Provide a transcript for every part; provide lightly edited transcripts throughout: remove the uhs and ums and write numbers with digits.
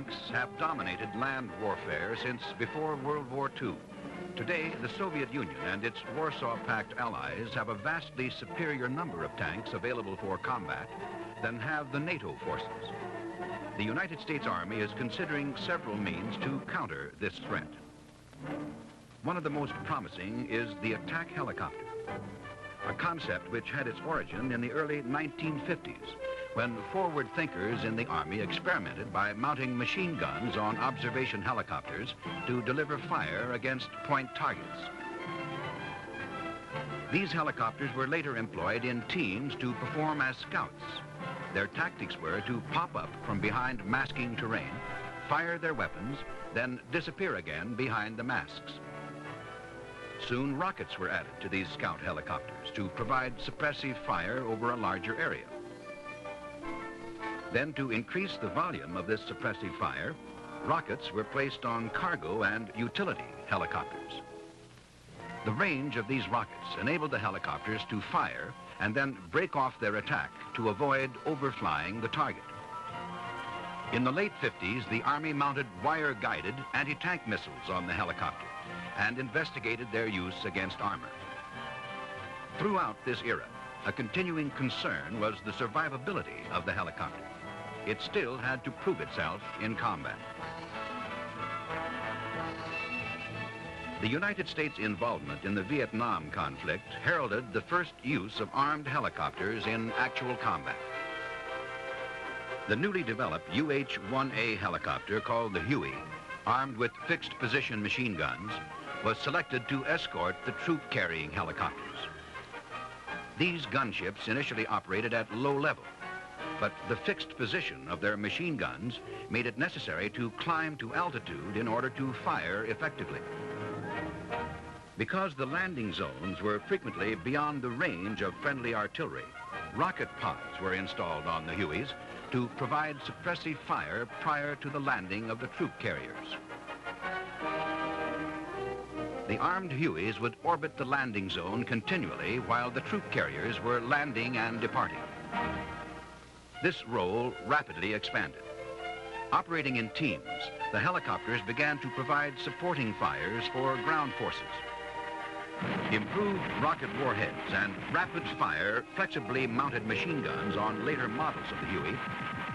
Tanks have dominated land warfare since before World War II. Today, the Soviet Union and its Warsaw Pact allies have a vastly superior number of tanks available for combat than have the NATO forces. The United States Army is considering several means to counter this threat. One of the most promising is the attack helicopter, a concept which had its origin in the early 1950s, when forward thinkers in the Army experimented by mounting machine guns on observation helicopters to deliver fire against point targets. These helicopters were later employed in teams to perform as scouts. Their tactics were to pop up from behind masking terrain, fire their weapons, then disappear again behind the masks. Soon rockets were added to these scout helicopters to provide suppressive fire over a larger area. Then, to increase the volume of this suppressive fire, rockets were placed on cargo and utility helicopters. The range of these rockets enabled the helicopters to fire and then break off their attack to avoid overflying the target. In the late 50s, the Army mounted wire-guided anti-tank missiles on the helicopter and investigated their use against armor. Throughout this era, a continuing concern was the survivability of the helicopter. It still had to prove itself in combat. The United States' involvement in the Vietnam conflict heralded the first use of armed helicopters in actual combat. The newly developed UH-1A helicopter, called the Huey, armed with fixed-position machine guns, was selected to escort the troop-carrying helicopters. These gunships initially operated at low level, but the fixed position of their machine guns made it necessary to climb to altitude in order to fire effectively. Because the landing zones were frequently beyond the range of friendly artillery, rocket pods were installed on the Hueys to provide suppressive fire prior to the landing of the troop carriers. The armed Hueys would orbit the landing zone continually while the troop carriers were landing and departing. This role rapidly expanded. Operating in teams, the helicopters began to provide supporting fires for ground forces. Improved rocket warheads and rapid-fire, flexibly mounted machine guns on later models of the Huey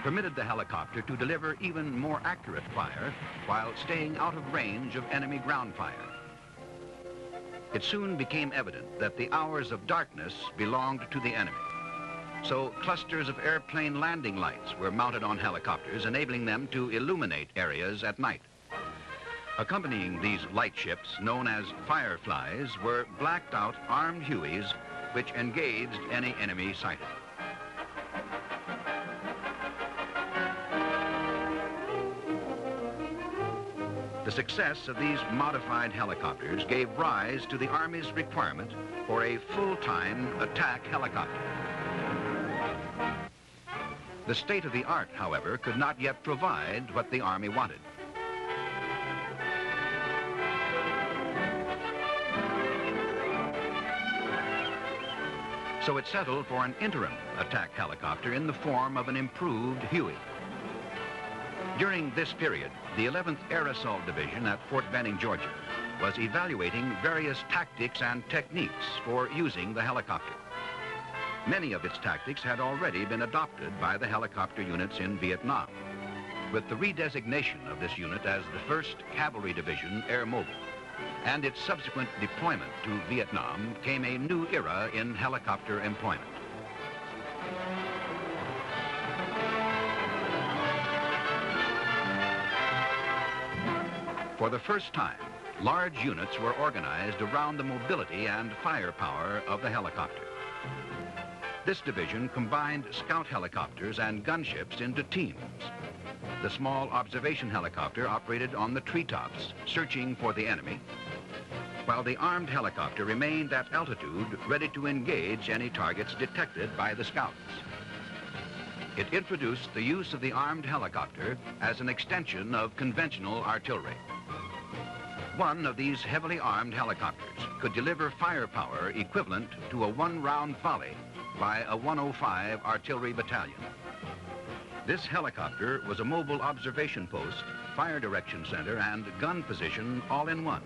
permitted the helicopter to deliver even more accurate fire while staying out of range of enemy ground fire. It soon became evident that the hours of darkness belonged to the enemy. So clusters of airplane landing lights were mounted on helicopters, enabling them to illuminate areas at night. Accompanying these light ships, known as Fireflies, were blacked-out armed Hueys which engaged any enemy sighted. The success of these modified helicopters gave rise to the Army's requirement for a full-time attack helicopter. The state-of-the-art, however, could not yet provide what the Army wanted. So it settled for an interim attack helicopter in the form of an improved Huey. During this period, the 11th Air Assault Division at Fort Benning, Georgia, was evaluating various tactics and techniques for using the helicopter. Many of its tactics had already been adopted by the helicopter units in Vietnam. With the redesignation of this unit as the 1st Cavalry Division Air Mobile and its subsequent deployment to Vietnam came a new era in helicopter employment. For the first time, large units were organized around the mobility and firepower of the helicopter. This division combined scout helicopters and gunships into teams. The small observation helicopter operated on the treetops, searching for the enemy, while the armed helicopter remained at altitude, ready to engage any targets detected by the scouts. It introduced the use of the armed helicopter as an extension of conventional artillery. One of these heavily armed helicopters could deliver firepower equivalent to a one-round volley by a 105 artillery battalion. This helicopter was a mobile observation post, fire direction center, and gun position all in one,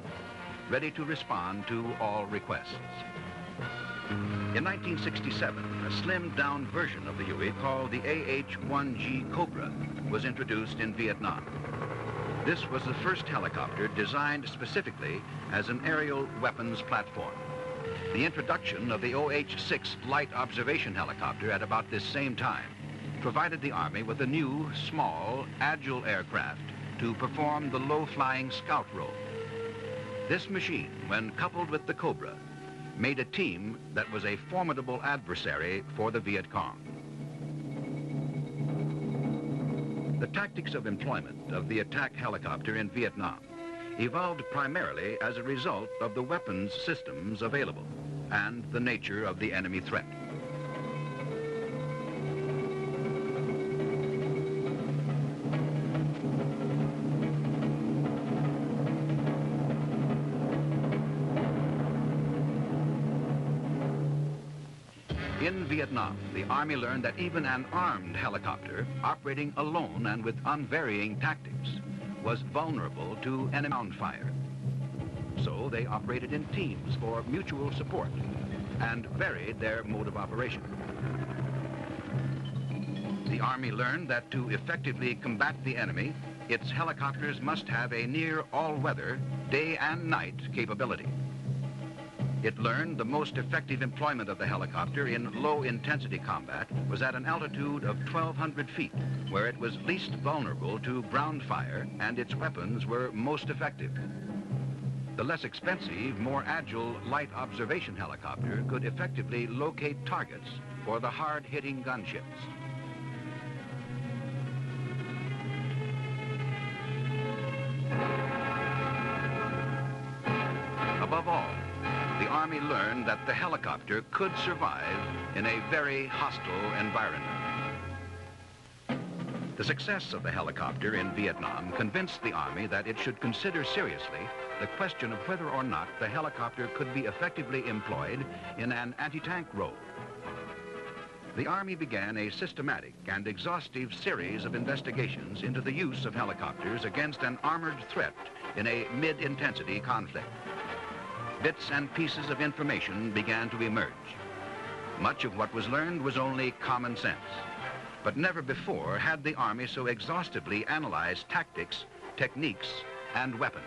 ready to respond to all requests. In 1967, a slimmed-down version of the Huey called the AH-1G Cobra was introduced in Vietnam. This was the first helicopter designed specifically as an aerial weapons platform. The introduction of the OH-6 light observation helicopter at about this same time provided the Army with a new, small, agile aircraft to perform the low-flying scout role. This machine, when coupled with the Cobra, made a team that was a formidable adversary for the Viet Cong. The tactics of employment of the attack helicopter in Vietnam evolved primarily as a result of the weapons systems available and the nature of the enemy threat. In Vietnam, the Army learned that even an armed helicopter operating alone and with unvarying tactics was vulnerable to enemy ground fire. So they operated in teams for mutual support and varied their mode of operation. The Army learned that to effectively combat the enemy, its helicopters must have a near all-weather, day and night capability. It learned the most effective employment of the helicopter in low-intensity combat was at an altitude of 1,200 feet, where it was least vulnerable to ground fire and its weapons were most effective. The less expensive, more agile light observation helicopter could effectively locate targets for the hard-hitting gunships. Above all, the Army learned that the helicopter could survive in a very hostile environment. The success of the helicopter in Vietnam convinced the Army that it should consider seriously the question of whether or not the helicopter could be effectively employed in an anti-tank role. The Army began a systematic and exhaustive series of investigations into the use of helicopters against an armored threat in a mid-intensity conflict. Bits and pieces of information began to emerge. Much of what was learned was only common sense, but never before had the Army so exhaustively analyzed tactics, techniques, and weapons.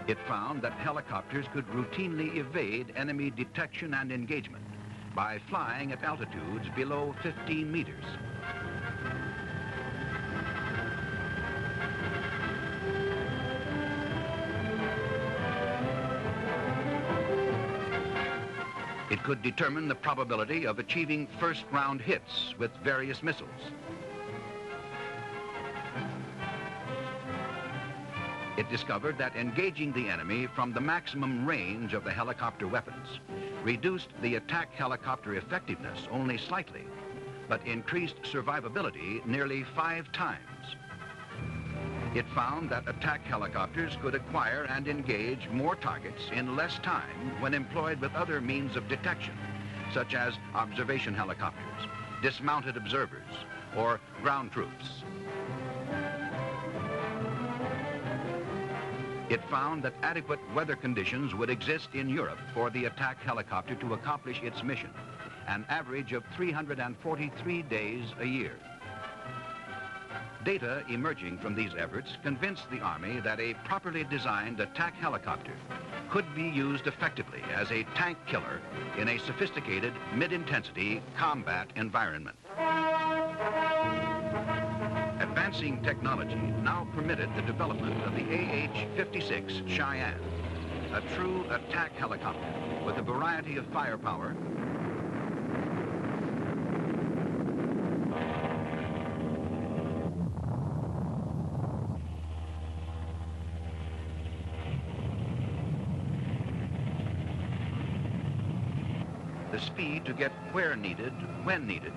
It found that helicopters could routinely evade enemy detection and engagement by flying at altitudes below 15 meters. It could determine the probability of achieving first-round hits with various missiles. It discovered that engaging the enemy from the maximum range of the helicopter weapons reduced the attack helicopter effectiveness only slightly, but increased survivability nearly 5 times. It found that attack helicopters could acquire and engage more targets in less time when employed with other means of detection, such as observation helicopters, dismounted observers, or ground troops. It found that adequate weather conditions would exist in Europe for the attack helicopter to accomplish its mission, an average of 343 days a year. Data emerging from these efforts convinced the Army that a properly designed attack helicopter could be used effectively as a tank killer in a sophisticated mid-intensity combat environment. Advancing technology now permitted the development of the AH-56 Cheyenne, a true attack helicopter with a variety of firepower, the speed to get where needed, when needed,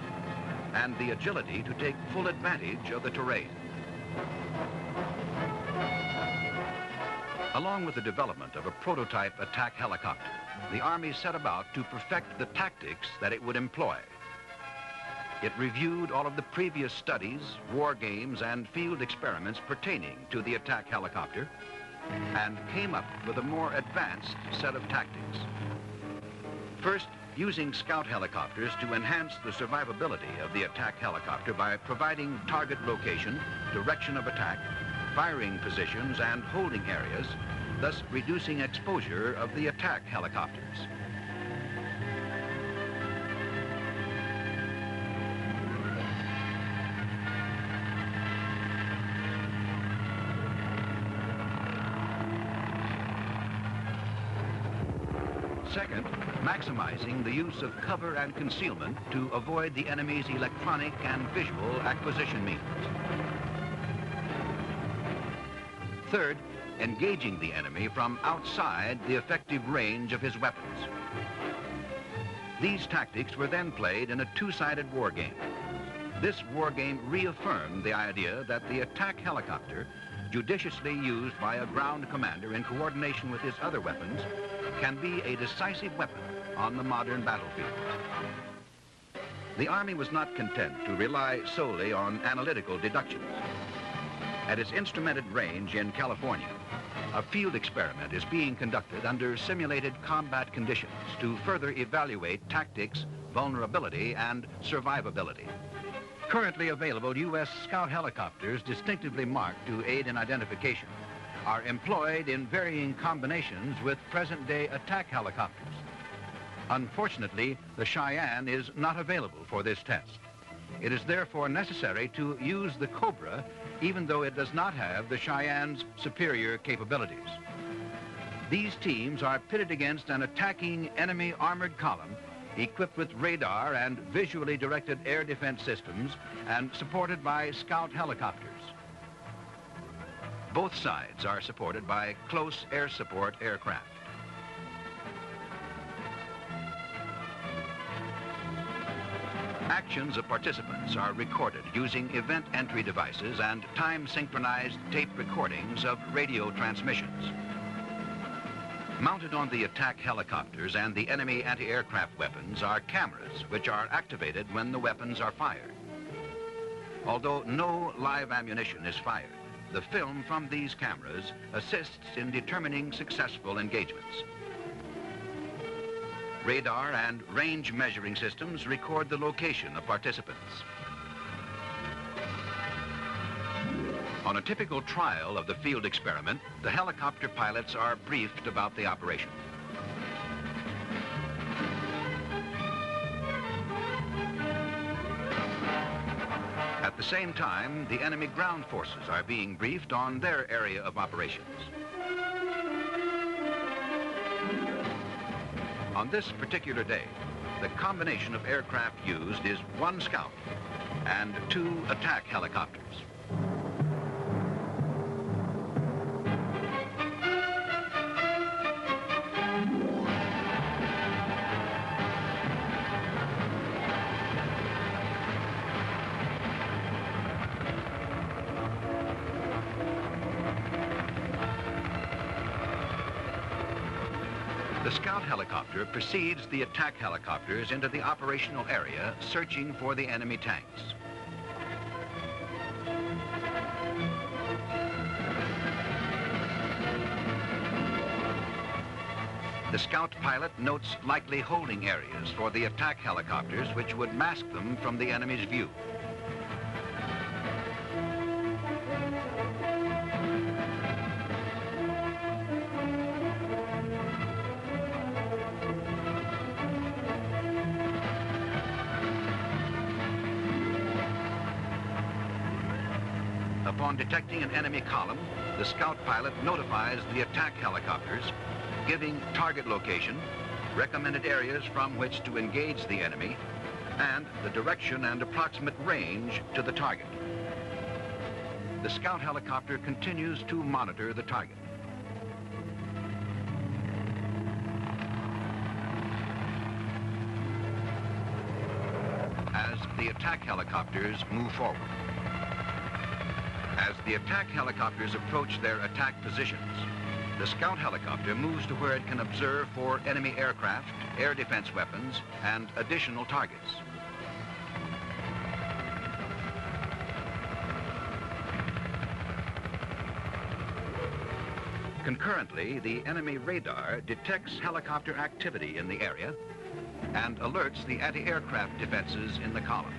and the agility to take full advantage of the terrain. Along with the development of a prototype attack helicopter, the Army set about to perfect the tactics that it would employ. It reviewed all of the previous studies, war games, and field experiments pertaining to the attack helicopter and came up with a more advanced set of tactics. First, using scout helicopters to enhance the survivability of the attack helicopter by providing target location, direction of attack, firing positions, and holding areas, thus reducing exposure of the attack helicopters. Second, maximizing the use of cover and concealment to avoid the enemy's electronic and visual acquisition means. Third, engaging the enemy from outside the effective range of his weapons. These tactics were then played in a two-sided war game. This war game reaffirmed the idea that the attack helicopter, judiciously used by a ground commander in coordination with his other weapons, can be a decisive weapon on the modern battlefield. The Army was not content to rely solely on analytical deductions. At its instrumented range in California, a field experiment is being conducted under simulated combat conditions to further evaluate tactics, vulnerability, and survivability. Currently available U.S. Scout helicopters distinctively marked to aid in identification are employed in varying combinations with present-day attack helicopters. Unfortunately, the Cheyenne is not available for this test. It is therefore necessary to use the Cobra, even though it does not have the Cheyenne's superior capabilities. These teams are pitted against an attacking enemy armored column equipped with radar and visually directed air defense systems and supported by scout helicopters. Both sides are supported by close air support aircraft. Actions of participants are recorded using event entry devices and time-synchronized tape recordings of radio transmissions. Mounted on the attack helicopters and the enemy anti-aircraft weapons are cameras which are activated when the weapons are fired. Although no live ammunition is fired, the film from these cameras assists in determining successful engagements. Radar and range measuring systems record the location of participants. On a typical trial of the field experiment, the helicopter pilots are briefed about the operation. At the same time, the enemy ground forces are being briefed on their area of operations. On this particular day, the combination of aircraft used is 1 Scout and 2 attack helicopters. The scout helicopter precedes the attack helicopters into the operational area, searching for the enemy tanks. The scout pilot notes likely holding areas for the attack helicopters, which would mask them from the enemy's view. Upon detecting an enemy column, the scout pilot notifies the attack helicopters, giving target location, recommended areas from which to engage the enemy, and the direction and approximate range to the target. The scout helicopter continues to monitor the target. As the attack helicopters move forward. As the attack helicopters approach their attack positions, the scout helicopter moves to where it can observe for enemy aircraft, air defense weapons, and additional targets. Concurrently, the enemy radar detects helicopter activity in the area and alerts the anti-aircraft defenses in the column.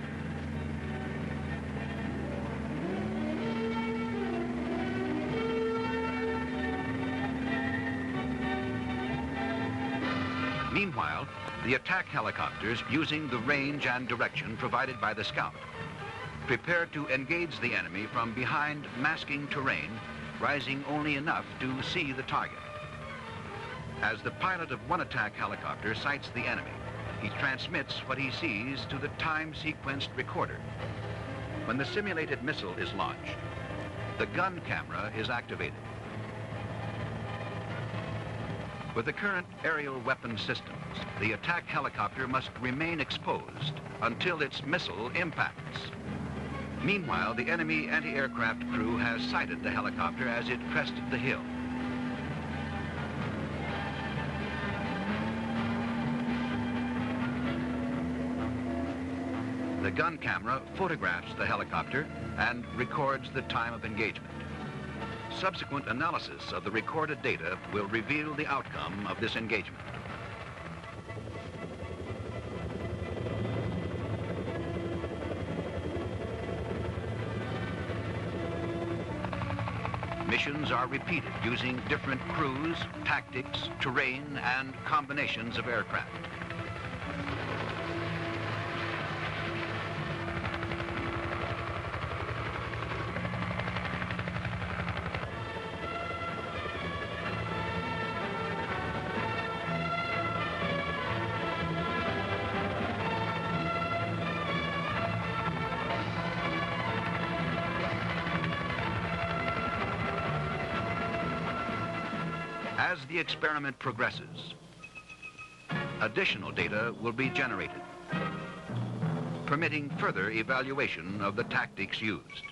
Meanwhile, the attack helicopters, using the range and direction provided by the scout, prepare to engage the enemy from behind masking terrain, rising only enough to see the target. As the pilot of one attack helicopter sights the enemy, he transmits what he sees to the time-sequenced recorder. When the simulated missile is launched, the gun camera is activated. With the current aerial weapon systems, the attack helicopter must remain exposed until its missile impacts. Meanwhile, the enemy anti-aircraft crew has sighted the helicopter as it crested the hill. The gun camera photographs the helicopter and records the time of engagement. Subsequent analysis of the recorded data will reveal the outcome of this engagement. Missions are repeated using different crews, tactics, terrain, and combinations of aircraft. As the experiment progresses, additional data will be generated, permitting further evaluation of the tactics used.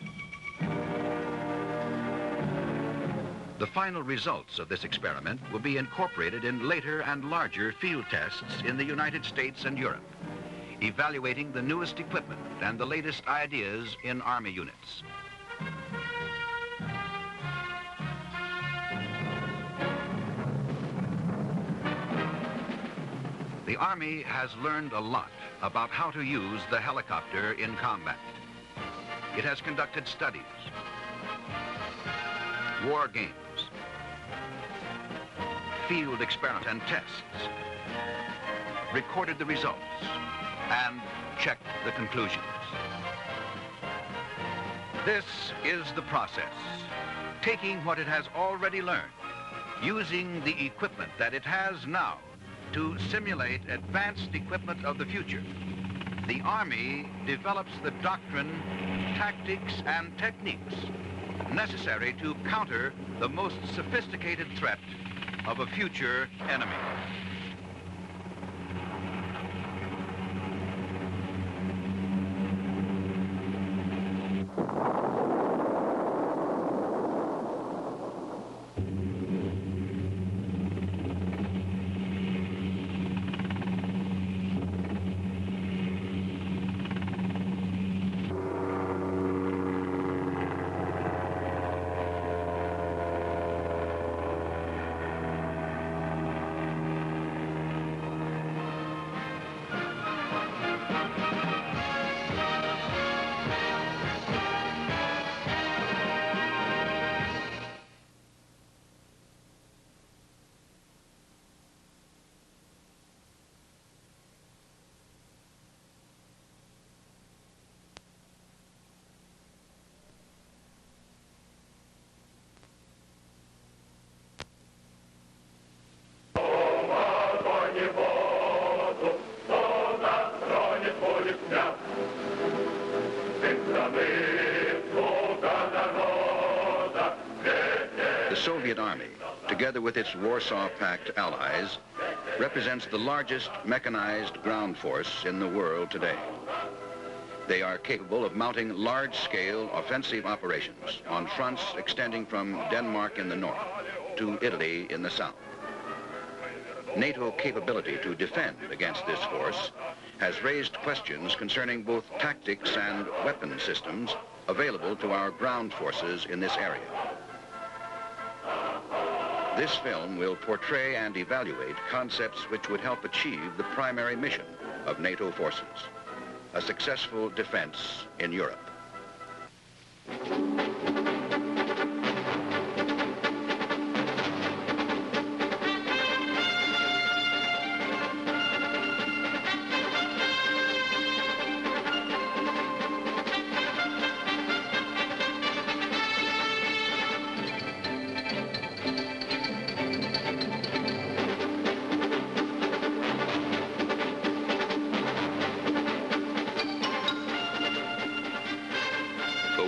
The final results of this experiment will be incorporated in later and larger field tests in the United States and Europe, evaluating the newest equipment and the latest ideas in Army units. The Army has learned a lot about how to use the helicopter in combat. It has conducted studies, war games, field experiments and tests, recorded the results, and checked the conclusions. This is the process, taking what it has already learned, using the equipment that it has now to simulate advanced equipment of the future. The Army develops the doctrine, tactics, and techniques necessary to counter the most sophisticated threat of a future enemy. The Soviet Army, together with its Warsaw Pact allies, represents the largest mechanized ground force in the world today. They are capable of mounting large-scale offensive operations on fronts extending from Denmark in the north to Italy in the south. NATO capability to defend against this force has raised questions concerning both tactics and weapon systems available to our ground forces in this area. This film will portray and evaluate concepts which would help achieve the primary mission of NATO forces, a successful defense in Europe.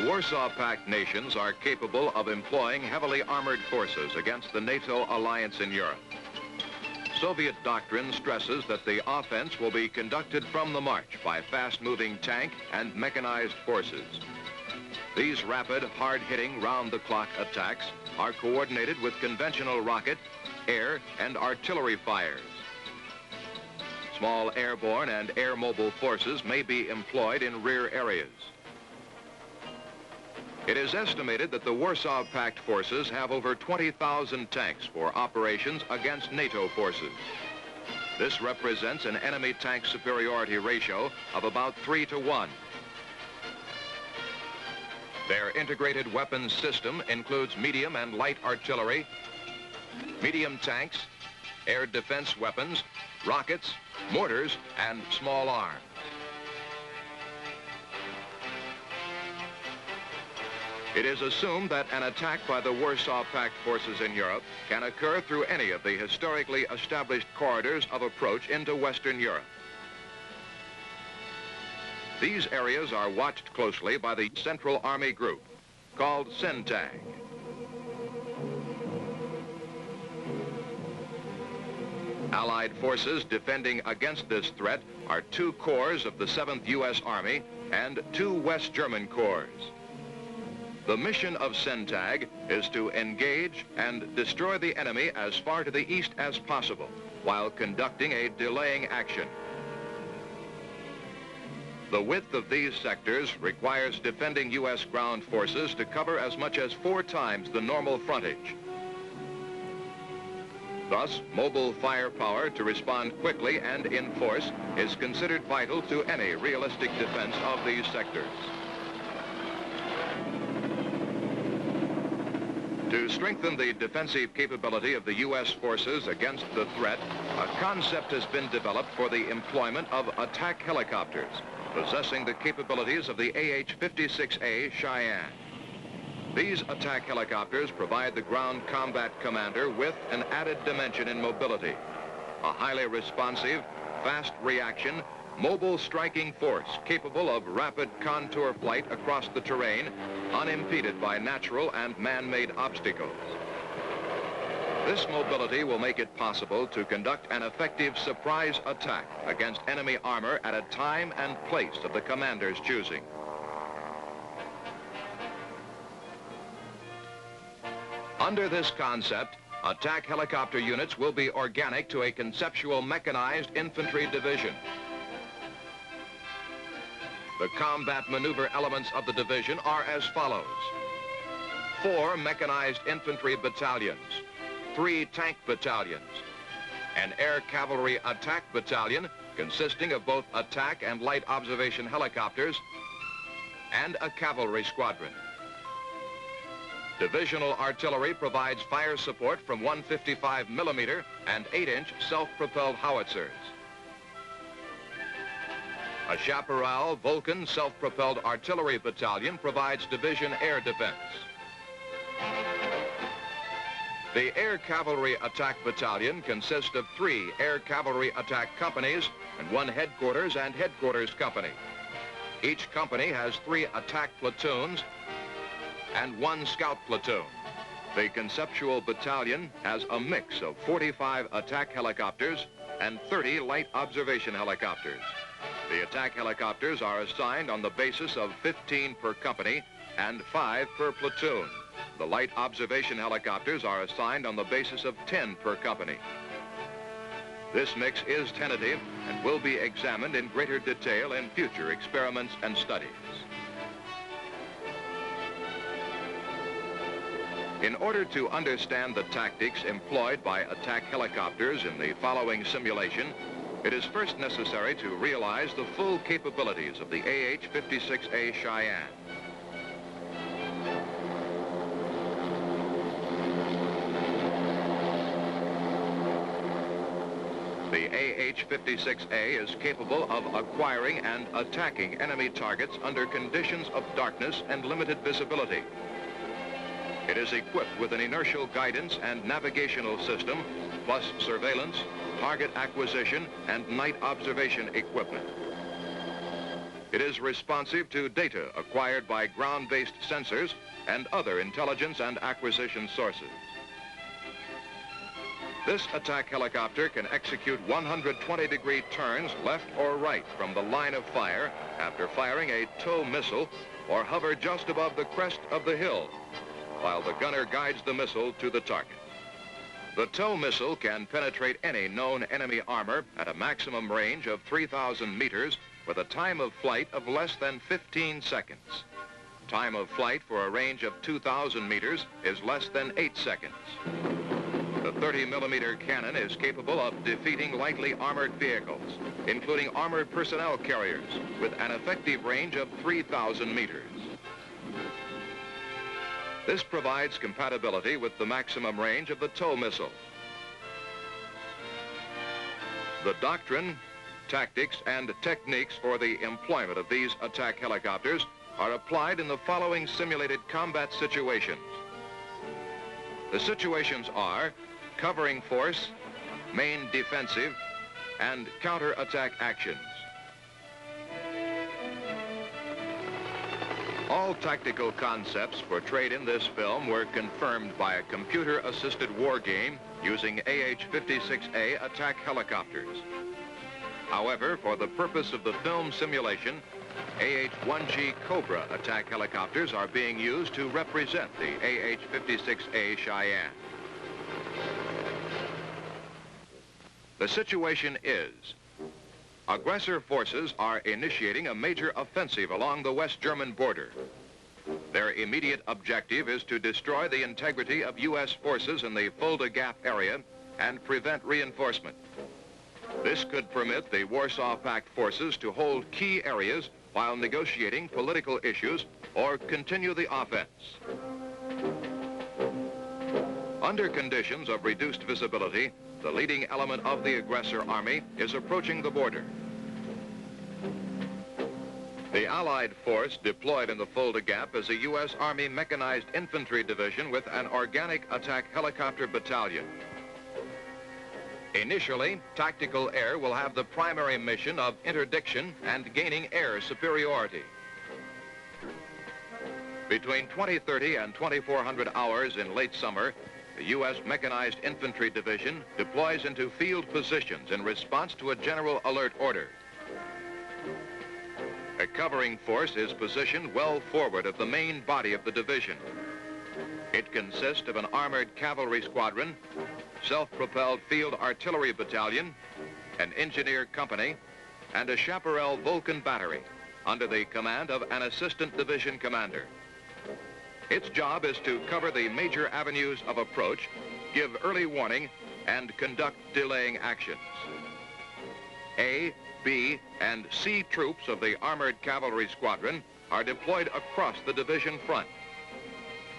Warsaw Pact nations are capable of employing heavily armored forces against the NATO alliance in Europe. Soviet doctrine stresses that the offense will be conducted from the march by fast-moving tank and mechanized forces. These rapid, hard-hitting, round-the-clock attacks are coordinated with conventional rocket, air, and artillery fires. Small airborne and air-mobile forces may be employed in rear areas. It is estimated that the Warsaw Pact forces have over 20,000 tanks for operations against NATO forces. This represents an enemy tank superiority ratio of about 3 to 1. Their integrated weapons system includes medium and light artillery, medium tanks, air defense weapons, rockets, mortars, and small arms. It is assumed that an attack by the Warsaw Pact forces in Europe can occur through any of the historically established corridors of approach into Western Europe. These areas are watched closely by the Central Army Group, called CENTAG. Allied forces defending against this threat are 2 corps of the 7th U.S. Army and 2 West German corps. The mission of CENTAG is to engage and destroy the enemy as far to the east as possible while conducting a delaying action. The width of these sectors requires defending U.S. ground forces to cover as much as 4 times the normal frontage. Thus, mobile firepower to respond quickly and in force is considered vital to any realistic defense of these sectors. To strengthen the defensive capability of the U.S. forces against the threat, a concept has been developed for the employment of attack helicopters, possessing the capabilities of the AH-56A Cheyenne. These attack helicopters provide the ground combat commander with an added dimension in mobility, a highly responsive, fast reaction, mobile striking force capable of rapid contour flight across the terrain, unimpeded by natural and man-made obstacles. This mobility will make it possible to conduct an effective surprise attack against enemy armor at a time and place of the commander's choosing. Under this concept, attack helicopter units will be organic to a conceptual mechanized infantry division. The combat maneuver elements of the division are as follows: 4 mechanized infantry battalions, 3 tank battalions, an air cavalry attack battalion consisting of both attack and light observation helicopters, and a cavalry squadron. Divisional artillery provides fire support from 155 millimeter and 8-inch self-propelled howitzers. A Chaparral Vulcan self-propelled artillery battalion provides division air defense. The Air Cavalry Attack Battalion consists of 3 Air Cavalry Attack Companies and 1 headquarters and headquarters company. Each company has 3 attack platoons and 1 scout platoon. The conceptual battalion has a mix of 45 attack helicopters and 30 light observation helicopters. The attack helicopters are assigned on the basis of 15 per company and 5 per platoon. The light observation helicopters are assigned on the basis of 10 per company. This mix is tentative and will be examined in greater detail in future experiments and studies. In order to understand the tactics employed by attack helicopters in the following simulation, it is first necessary to realize the full capabilities of the AH-56A Cheyenne. The AH-56A is capable of acquiring and attacking enemy targets under conditions of darkness and limited visibility. It is equipped with an inertial guidance and navigational system, plus surveillance, target acquisition, and night observation equipment. It is responsive to data acquired by ground-based sensors and other intelligence and acquisition sources. This attack helicopter can execute 120-degree turns left or right from the line of fire after firing a TOW missile, or hover just above the crest of the hill while the gunner guides the missile to the target. The TOW missile can penetrate any known enemy armor at a maximum range of 3,000 meters with a time of flight of less than 15 seconds. Time of flight for a range of 2,000 meters is less than 8 seconds. The 30-millimeter cannon is capable of defeating lightly armored vehicles, including armored personnel carriers, with an effective range of 3,000 meters. This provides compatibility with the maximum range of the TOW missile. The doctrine, tactics, and techniques for the employment of these attack helicopters are applied in the following simulated combat situations. The situations are covering force, main defensive, and counter-attack actions. All tactical concepts portrayed in this film were confirmed by a computer-assisted war game using AH-56A attack helicopters. However, for the purpose of the film simulation, AH-1G Cobra attack helicopters are being used to represent the AH-56A Cheyenne. The situation is, aggressor forces are initiating a major offensive along the West German border. Their immediate objective is to destroy the integrity of U.S. forces in the Fulda Gap area and prevent reinforcement. This could permit the Warsaw Pact forces to hold key areas while negotiating political issues or continue the offense. Under conditions of reduced visibility, the leading element of the aggressor army is approaching the border. The Allied force deployed in the Fulda Gap is a U.S. Army Mechanized Infantry Division with an Organic Attack Helicopter Battalion. Initially, tactical air will have the primary mission of interdiction and gaining air superiority. Between 2030 and 2400 hours in late summer, the U.S. Mechanized Infantry Division deploys into field positions in response to a general alert order. A covering force is positioned well forward of the main body of the division. It consists of an armored cavalry squadron, self-propelled field artillery battalion, an engineer company, and a Chaparral Vulcan battery under the command of an assistant division commander. Its job is to cover the major avenues of approach, give early warning, and conduct delaying actions. A, B, and C troops of the Armored Cavalry Squadron are deployed across the division front.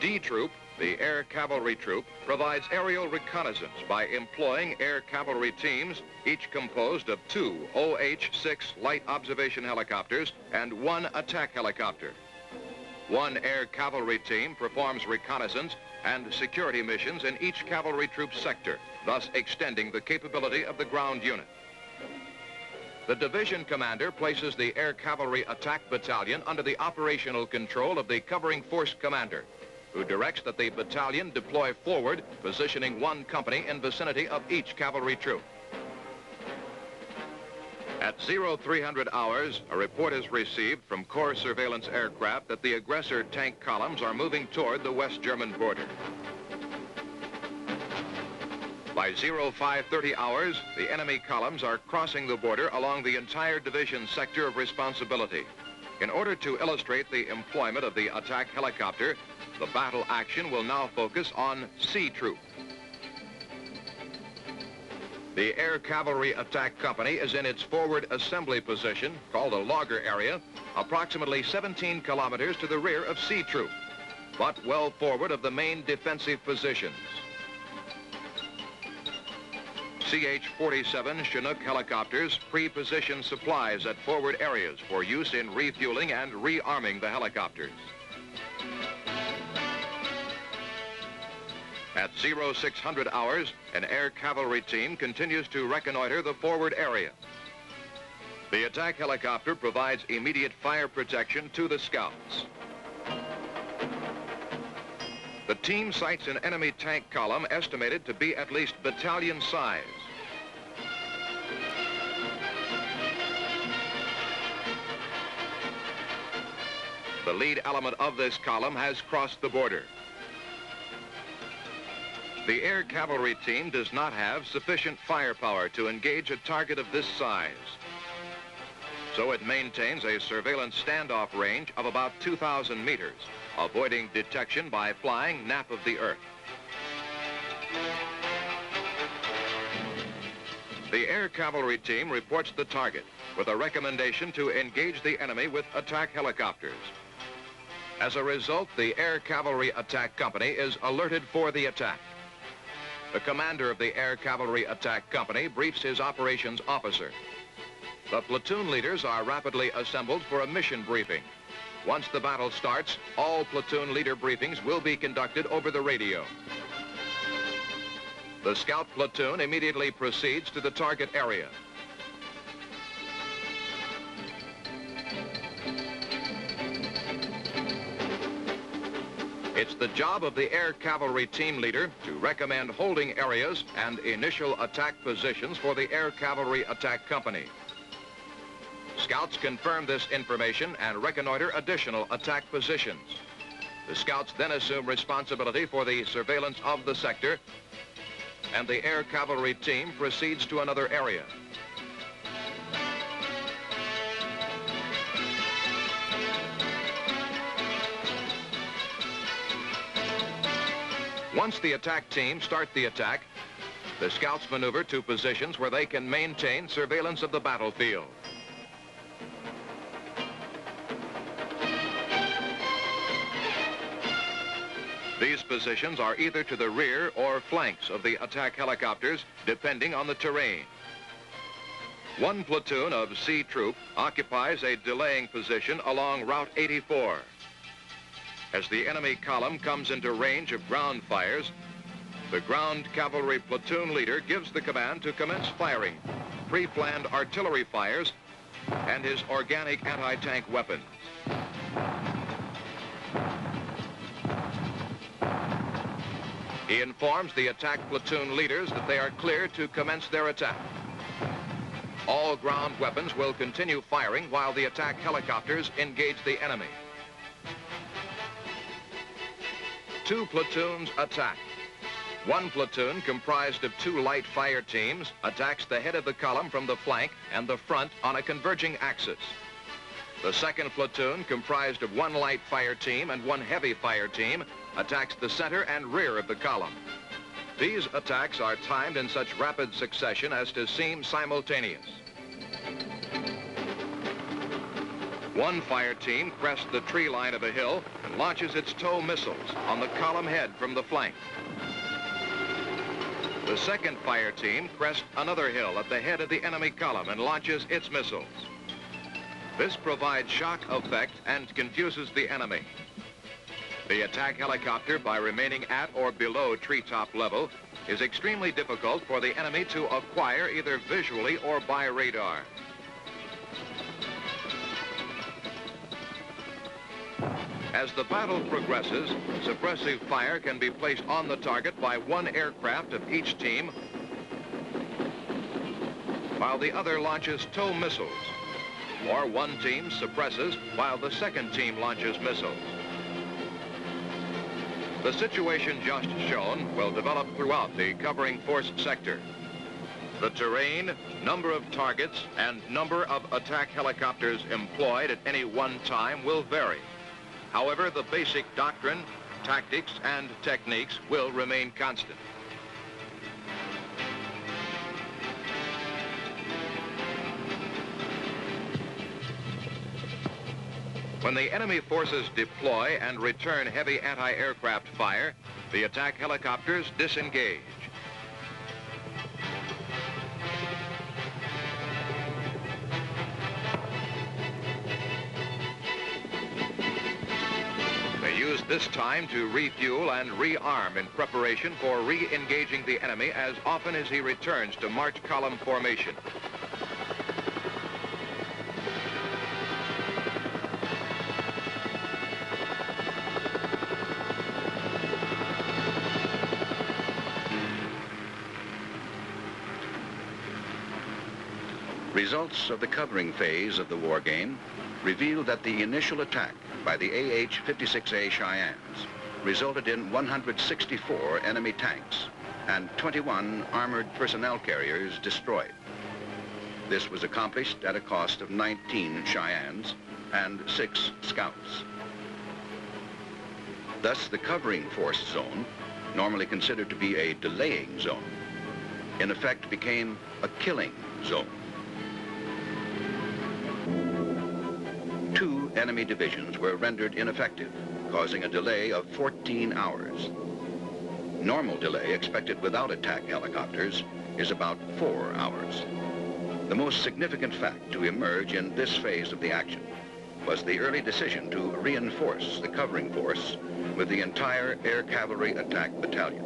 D Troop, the Air Cavalry Troop, provides aerial reconnaissance by employing air cavalry teams, each composed of 2 OH-6 light observation helicopters and 1 attack helicopter. 1 air cavalry team performs reconnaissance and security missions in each cavalry troop sector, thus extending the capability of the ground unit. The division commander places the Air Cavalry Attack Battalion under the operational control of the covering force commander, who directs that the battalion deploy forward, positioning 1 company in vicinity of each cavalry troop. At 0300 hours, a report is received from Corps surveillance aircraft that the aggressor tank columns are moving toward the West German border. By 0530 hours, the enemy columns are crossing the border along the entire division sector of responsibility. In order to illustrate the employment of the attack helicopter, The battle action will now focus on Sea Troop. The Air Cavalry Attack Company is in its forward assembly position, called a logger area, approximately 17 kilometers to the rear of Sea Troop, but well forward of the main defensive positions. CH-47 Chinook helicopters pre-position supplies at forward areas for use in refueling and rearming the helicopters. At 0600 hours, an air cavalry team continues to reconnoiter the forward area. The attack helicopter provides immediate fire protection to the scouts. The team sights an enemy tank column estimated to be at least battalion size. The lead element of this column has crossed the border. The air cavalry team does not have sufficient firepower to engage a target of this size. So it maintains a surveillance standoff range of about 2,000 meters, avoiding detection by flying nap of the earth. The air cavalry team reports the target with a recommendation to engage the enemy with attack helicopters. As a result, the Air Cavalry Attack Company is alerted for the attack. The commander of the Air Cavalry Attack Company briefs his operations officer. The platoon leaders are rapidly assembled for a mission briefing. Once the battle starts, all platoon leader briefings will be conducted over the radio. The scout platoon immediately proceeds to the target area. It's the job of the Air Cavalry team leader to recommend holding areas and initial attack positions for the Air Cavalry Attack Company. Scouts confirm this information and reconnoiter additional attack positions. The scouts then assume responsibility for the surveillance of the sector, and the Air Cavalry team proceeds to another area. Once the attack team start the attack, the scouts maneuver to positions where they can maintain surveillance of the battlefield. These positions are either to the rear or flanks of the attack helicopters, depending on the terrain. One platoon of Sea Troop occupies a delaying position along Route 84. As the enemy column comes into range of ground fires, the ground cavalry platoon leader gives the command to commence firing pre-planned artillery fires and his organic anti-tank weapons. He informs the attack platoon leaders that they are clear to commence their attack. All ground weapons will continue firing while the attack helicopters engage the enemy. Two platoons attack. One platoon, comprised of two light fire teams, attacks the head of the column from the flank and the front on a converging axis. The second platoon, comprised of one light fire team and one heavy fire team, attacks the center and rear of the column. These attacks are timed in such rapid succession as to seem simultaneous. One fire team crests the tree line of a hill and launches its TOW missiles on the column head from the flank. The second fire team crests another hill at the head of the enemy column and launches its missiles. This provides shock effect and confuses the enemy. The attack helicopter, by remaining at or below treetop level, is extremely difficult for the enemy to acquire either visually or by radar. As the battle progresses, suppressive fire can be placed on the target by one aircraft of each team, while the other launches TOW missiles, or one team suppresses while the second team launches missiles. The situation just shown will develop throughout the covering force sector. The terrain, number of targets, and number of attack helicopters employed at any one time will vary. However, the basic doctrine, tactics and techniques will remain constant. When the enemy forces deploy and return heavy anti-aircraft fire, the attack helicopters disengage. They use this time to refuel and rearm in preparation for re-engaging the enemy as often as he returns to march column formation. Results of the covering phase of the war game revealed that the initial attack by the AH-56A Cheyennes resulted in 164 enemy tanks and 21 armored personnel carriers destroyed. This was accomplished at a cost of 19 Cheyennes and 6 scouts. Thus, the covering force zone, normally considered to be a delaying zone, in effect became a killing zone. 2 enemy divisions were rendered ineffective, causing a delay of 14 hours. Normal delay expected without attack helicopters is about 4 hours. The most significant fact to emerge in this phase of the action was the early decision to reinforce the covering force with the entire Air Cavalry Attack Battalion.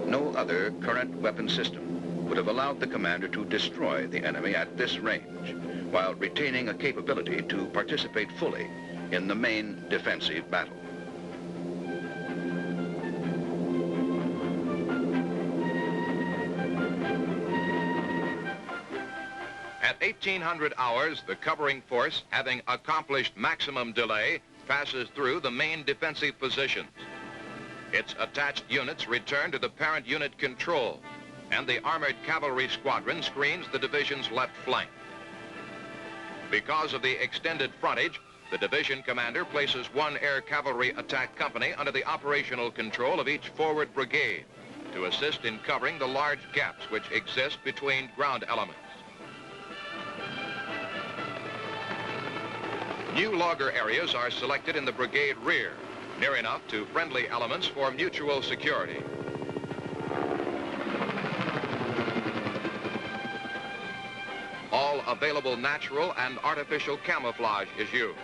No other current weapon system would have allowed the commander to destroy the enemy at this range, while retaining a capability to participate fully in the main defensive battle. At 1800 hours, the covering force, having accomplished maximum delay, passes through the main defensive positions. Its attached units return to the parent unit control, and the armored cavalry squadron screens the division's left flank. Because of the extended frontage, the division commander places 1 air cavalry attack company under the operational control of each forward brigade to assist in covering the large gaps which exist between ground elements. New logger areas are selected in the brigade rear, near enough to friendly elements for mutual security. All available natural and artificial camouflage is used.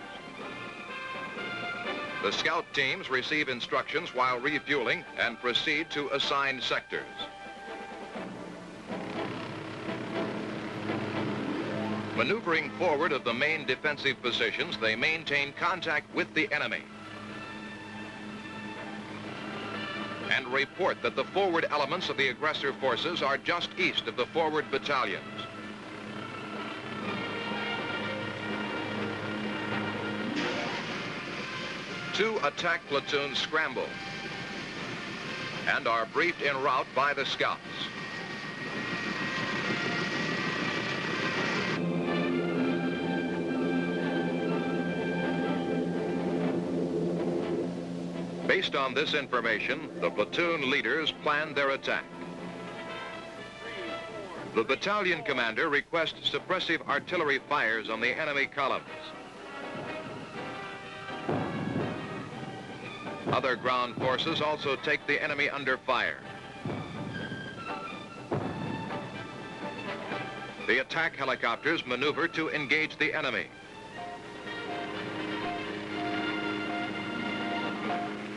The scout teams receive instructions while refueling and proceed to assigned sectors. Maneuvering forward of the main defensive positions, they maintain contact with the enemy and report that the forward elements of the aggressor forces are just east of the forward battalions. Two attack platoons scramble and are briefed en route by the scouts. Based on this information, the platoon leaders plan their attack. The battalion commander requests suppressive artillery fires on the enemy columns. Other ground forces also take the enemy under fire. The attack helicopters maneuver to engage the enemy.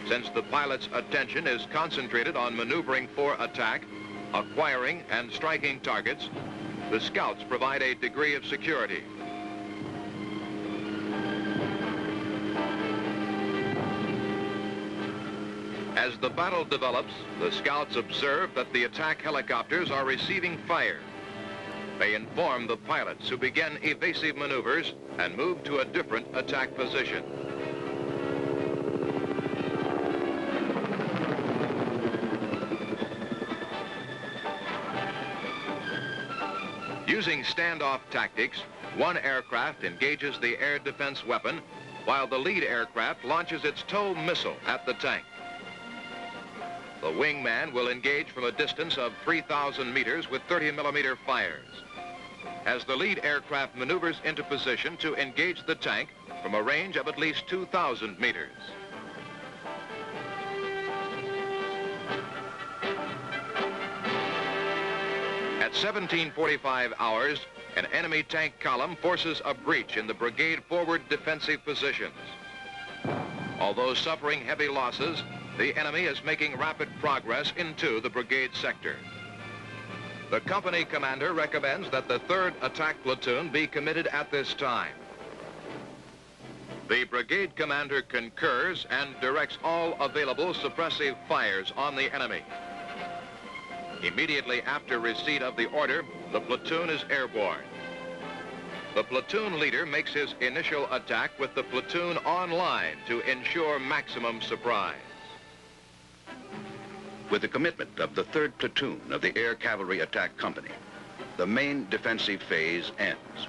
Since the pilot's attention is concentrated on maneuvering for attack, acquiring and striking targets, the scouts provide a degree of security. As the battle develops, the scouts observe that the attack helicopters are receiving fire. They inform the pilots, who begin evasive maneuvers and move to a different attack position. Using standoff tactics, one aircraft engages the air defense weapon while the lead aircraft launches its TOW missile at the tank. The wingman will engage from a distance of 3,000 meters with 30mm fires. As the lead aircraft maneuvers into position to engage the tank from a range of at least 2,000 meters. At 17:45 hours, an enemy tank column forces a breach in the brigade forward defensive positions. Although suffering heavy losses, the enemy is making rapid progress into the brigade sector. The company commander recommends that the 3rd Attack Platoon be committed at this time. The brigade commander concurs and directs all available suppressive fires on the enemy. Immediately after receipt of the order, the platoon is airborne. The platoon leader makes his initial attack with the platoon online to ensure maximum surprise. With the commitment of the 3rd Platoon of the Air Cavalry Attack Company, the main defensive phase ends.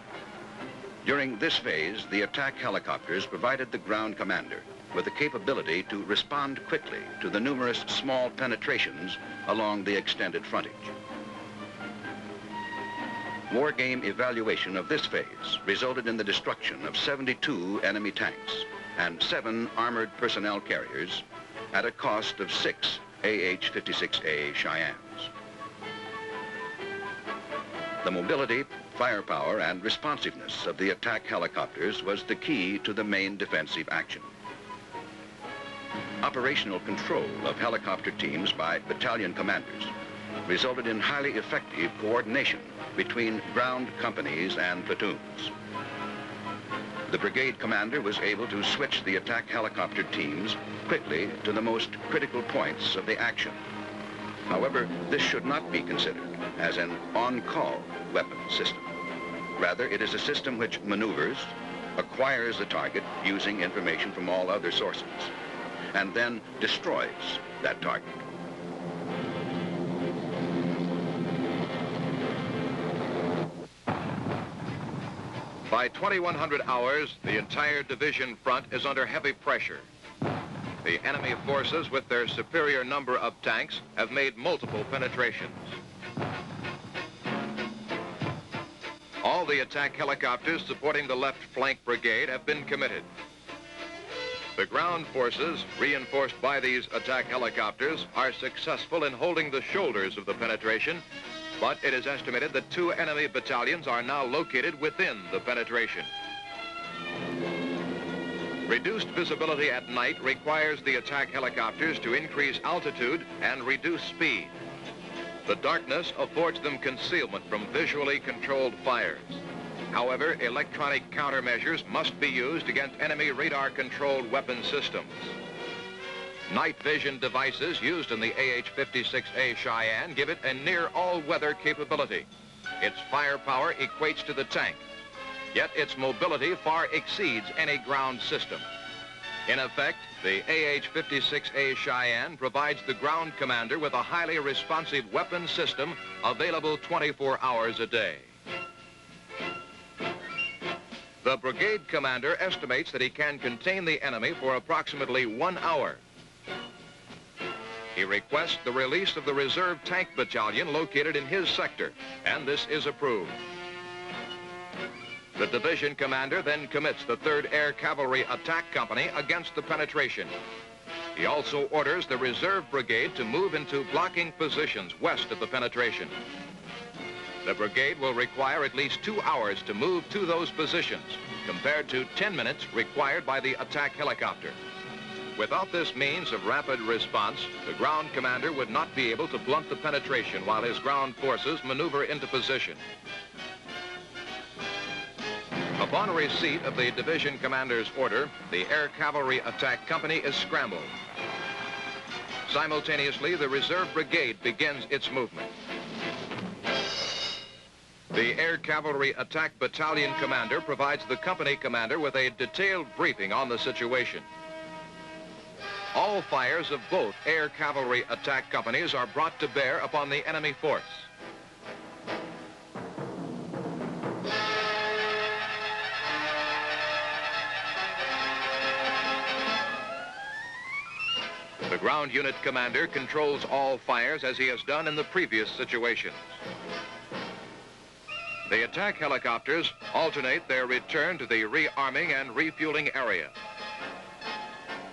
During this phase, the attack helicopters provided the ground commander with the capability to respond quickly to the numerous small penetrations along the extended frontage. War game evaluation of this phase resulted in the destruction of 72 enemy tanks and 7 armored personnel carriers at a cost of 6 AH-56A Cheyennes. The mobility, firepower, and responsiveness of the attack helicopters was the key to the main defensive action. Operational control of helicopter teams by battalion commanders resulted in highly effective coordination between ground companies and platoons. The brigade commander was able to switch the attack helicopter teams quickly to the most critical points of the action. However, this should not be considered as an on-call weapon system. Rather, it is a system which maneuvers, acquires the target using information from all other sources, and then destroys that target. By 2100 hours, the entire division front is under heavy pressure. The enemy forces, with their superior number of tanks, have made multiple penetrations. All the attack helicopters supporting the left flank brigade have been committed. The ground forces, reinforced by these attack helicopters, are successful in holding the shoulders of the penetration, but it is estimated that 2 enemy battalions are now located within the penetration. Reduced visibility at night requires the attack helicopters to increase altitude and reduce speed. The darkness affords them concealment from visually controlled fires. However, electronic countermeasures must be used against enemy radar-controlled weapon systems. Night vision devices used in the AH-56A Cheyenne give it a near all-weather capability. Its firepower equates to the tank, yet its mobility far exceeds any ground system. In effect, the AH-56A Cheyenne provides the ground commander with a highly responsive weapon system available 24 hours a day. The brigade commander estimates that he can contain the enemy for approximately 1 hour. He requests the release of the reserve tank battalion located in his sector, and this is approved. The division commander then commits the 3rd Air Cavalry Attack Company against the penetration. He also orders the reserve brigade to move into blocking positions west of the penetration. The brigade will require at least 2 hours to move to those positions, compared to 10 minutes required by the attack helicopter. Without this means of rapid response, the ground commander would not be able to blunt the penetration while his ground forces maneuver into position. Upon receipt of the division commander's order, the Air Cavalry Attack Company is scrambled. Simultaneously, the reserve brigade begins its movement. The Air Cavalry Attack Battalion commander provides the company commander with a detailed briefing on the situation. All fires of both Air Cavalry Attack Companies are brought to bear upon the enemy force. ground unit commander controls all fires as he has done in the previous situations. The attack helicopters alternate their return to the rearming and refueling area.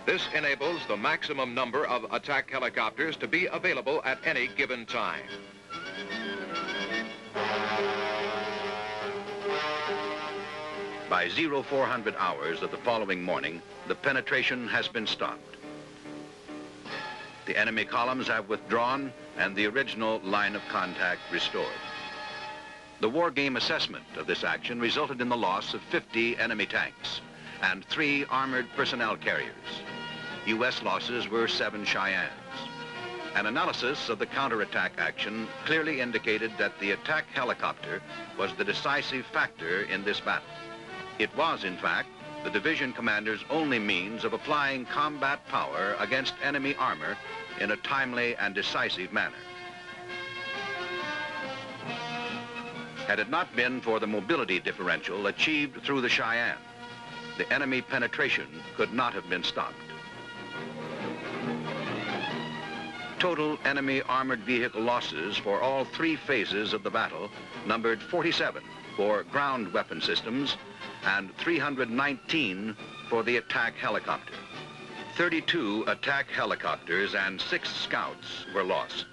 This enables the maximum number of attack helicopters to be available at any given time. By 0400 hours of the following morning, the penetration has been stopped. The enemy columns have withdrawn and the original line of contact restored. The war game assessment of this action resulted in the loss of 50 enemy tanks and 3 armored personnel carriers. U.S. losses were 7 Cheyennes. An analysis of the counterattack action clearly indicated that the attack helicopter was the decisive factor in this battle. It was, in fact, the division commander's only means of applying combat power against enemy armor in a timely and decisive manner. Had it not been for the mobility differential achieved through the Cheyenne, the enemy penetration could not have been stopped. Total enemy armored vehicle losses for all 3 phases of the battle numbered 47 for ground weapon systems and 319 for the attack helicopter. 32 attack helicopters and 6 scouts were lost.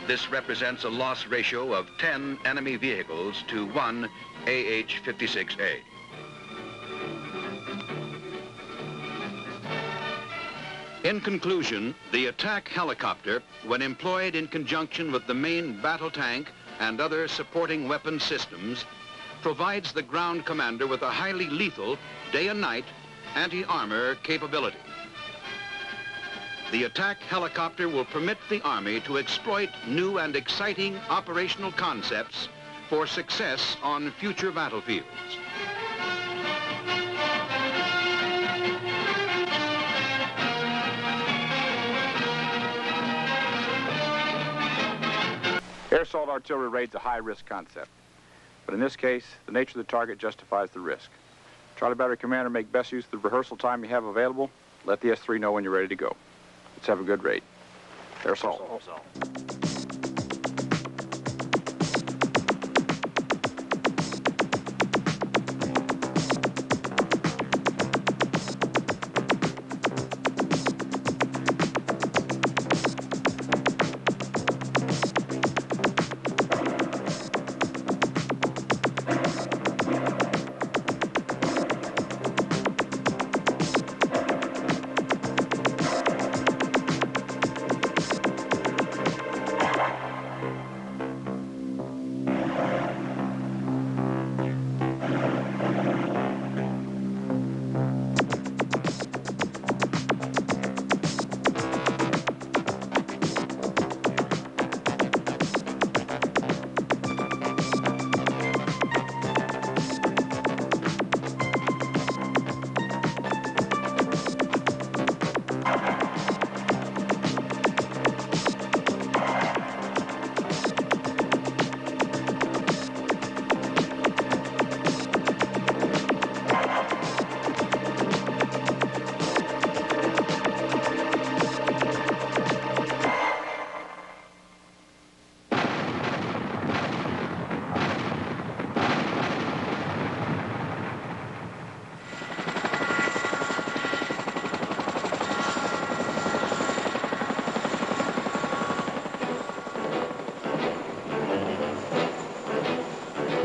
This represents a loss ratio of 10 enemy vehicles to 1 AH-56A. In conclusion, the attack helicopter, when employed in conjunction with the main battle tank and other supporting weapon systems, provides the ground commander with a highly lethal, day and night, anti-armor capability. The attack helicopter will permit the Army to exploit new and exciting operational concepts for success on future battlefields. Air assault artillery raid's a high-risk concept. But in this case, the nature of the target justifies the risk. Charlie Battery Commander, make best use of the rehearsal time you have available. Let the S-3 know when you're ready to go. Let's have a good raid. Air assault.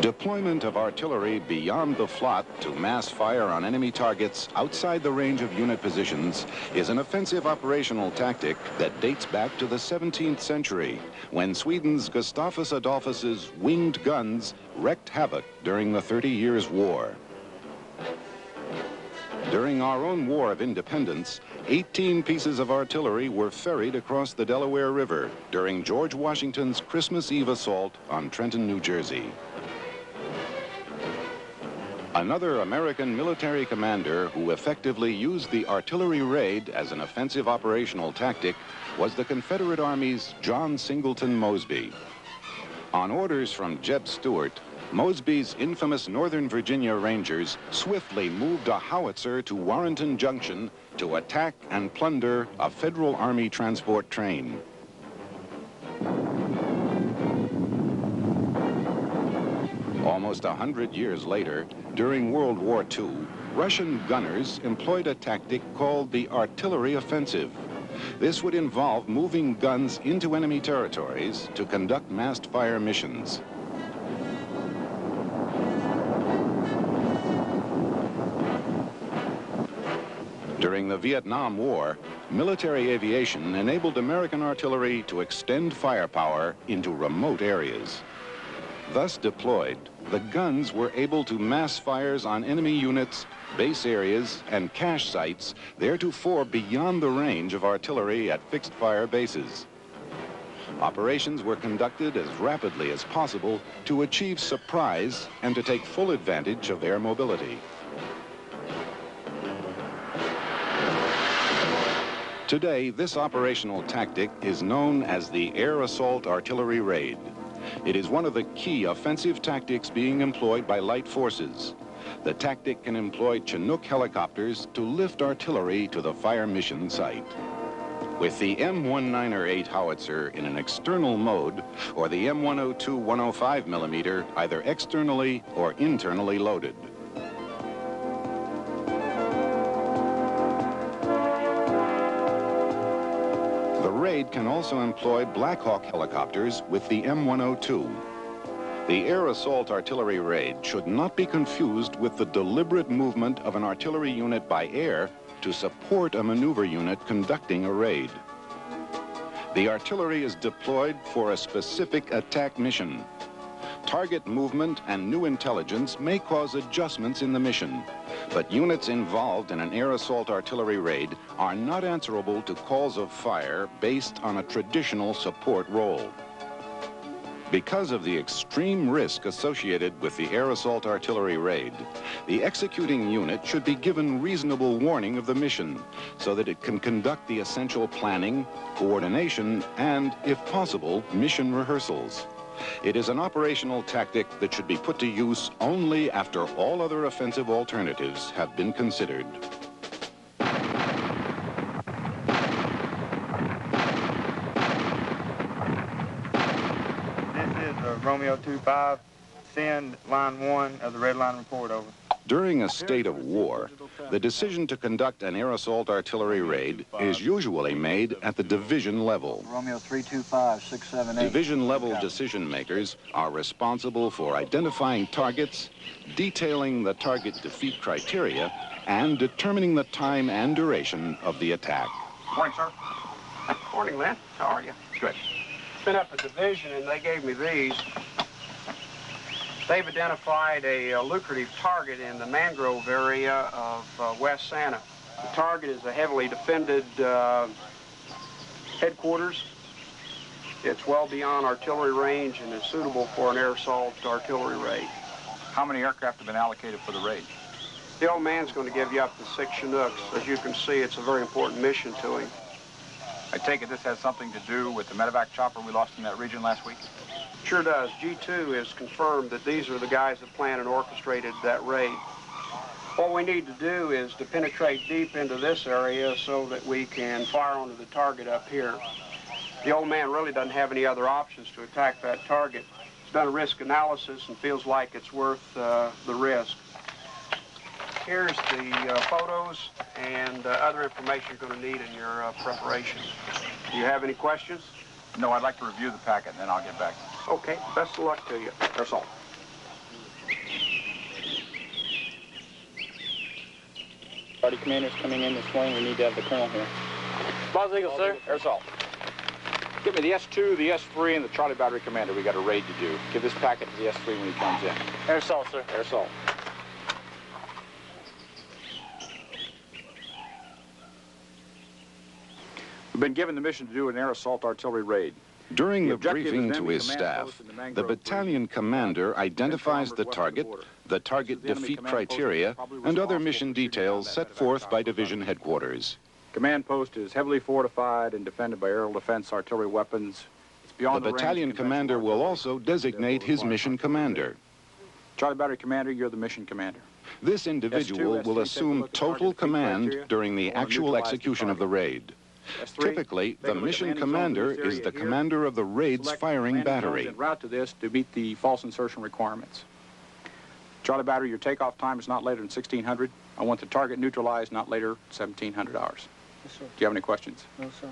Deployment of artillery beyond the flot to mass fire on enemy targets outside the range of unit positions is an offensive operational tactic that dates back to the 17th century, when Sweden's Gustavus Adolphus's winged guns wreaked havoc during the 30 Years' War. During our own War of Independence, 18 pieces of artillery were ferried across the Delaware River during George Washington's Christmas Eve assault on Trenton, New Jersey. Another American military commander who effectively used the artillery raid as an offensive operational tactic was the Confederate Army's John Singleton Mosby. On orders from Jeb Stuart, Mosby's infamous Northern Virginia Rangers swiftly moved a howitzer to Warrenton Junction to attack and plunder a Federal Army transport train. Almost 100 years later, during World War II, Russian gunners employed a tactic called the artillery offensive. This would involve moving guns into enemy territories to conduct massed fire missions. During the Vietnam War, military aviation enabled American artillery to extend firepower into remote areas. Thus deployed, the guns were able to mass fires on enemy units, base areas, and cache sites theretofore beyond the range of artillery at fixed-fire bases. Operations were conducted as rapidly as possible to achieve surprise and to take full advantage of air mobility. Today, this operational tactic is known as the Air Assault Artillery Raid. It is one of the key offensive tactics being employed by light forces. The tactic can employ Chinook helicopters to lift artillery to the fire mission site. With the M1908 howitzer in an external mode, or the M102 105mm either externally or internally loaded. The raid can also employ Black Hawk helicopters with the M102. The Air Assault Artillery Raid should not be confused with the deliberate movement of an artillery unit by air to support a maneuver unit conducting a raid. The artillery is deployed for a specific attack mission. Target movement and new intelligence may cause adjustments in the mission, but units involved in an air assault artillery raid are not answerable to calls of fire based on a traditional support role. Because of the extreme risk associated with the air assault artillery raid, the executing unit should be given reasonable warning of the mission so that it can conduct the essential planning, coordination, and, if possible, mission rehearsals. It is an operational tactic that should be put to use only after all other offensive alternatives have been considered. Romeo 25, send line 1 of the red line report, over. During a state of war, the decision to conduct an air assault artillery raid is usually made at the division level. Romeo 325, 678. Division level decision makers are responsible for identifying targets, detailing the target defeat criteria, and determining the time and duration of the attack. Morning, sir. Morning, Lynn. How are you? Good. Been up at division and they gave me these. They've identified a lucrative target in the mangrove area of West Santa. The target is a heavily defended headquarters. It's well beyond artillery range and is suitable for an air assault artillery raid. How many aircraft have been allocated for the raid? The old man's going to give you up to 6 Chinooks. As you can see, it's a very important mission to him. I take it this has something to do with the medevac chopper we lost in that region last week? Sure does. G2 has confirmed that these are the guys that planned and orchestrated that raid. What we need to do is to penetrate deep into this area so that we can fire onto the target up here. The old man really doesn't have any other options to attack that target. He's done a risk analysis and feels like it's worth the risk. Here's the photos and other information you're going to need in your preparation. Do you have any questions? No, I'd like to review the packet, and then I'll get back. Okay, best of luck to you. That's all. Party commanders coming in this morning. We need to have the colonel here. Boss Eagle, sir. Air assault. Give me the S2, the S3, and the Charlie Battery Commander. We got a raid to do. Give this packet to the S3 when he comes in. Air assault, sir. Air assault. We've been given the mission to do an air assault artillery raid. During the objective is briefing enemy to his command staff, post in the the mangrove battalion region. commander identifies the target, the target The enemy defeat command post criteria, is probably and other responsible mission for shooting details down set that forth by chopper. division headquarters. Command post is heavily fortified and defended by aerial defense artillery weapons. It's beyond The range of battalion conventional commander will artillery. also designate his mission commander. Charlie Battery Commander, you're the mission commander. This individual will assume total command during the actual execution of the raid. Typically, the mission commander is the commander of the raid's firing battery. En route to this to meet the false insertion requirements. Charlie Battery, your takeoff time is not later than 1600. I want the target neutralized not later than 1700 hours. Yes, sir. Do you have any questions? No, sir.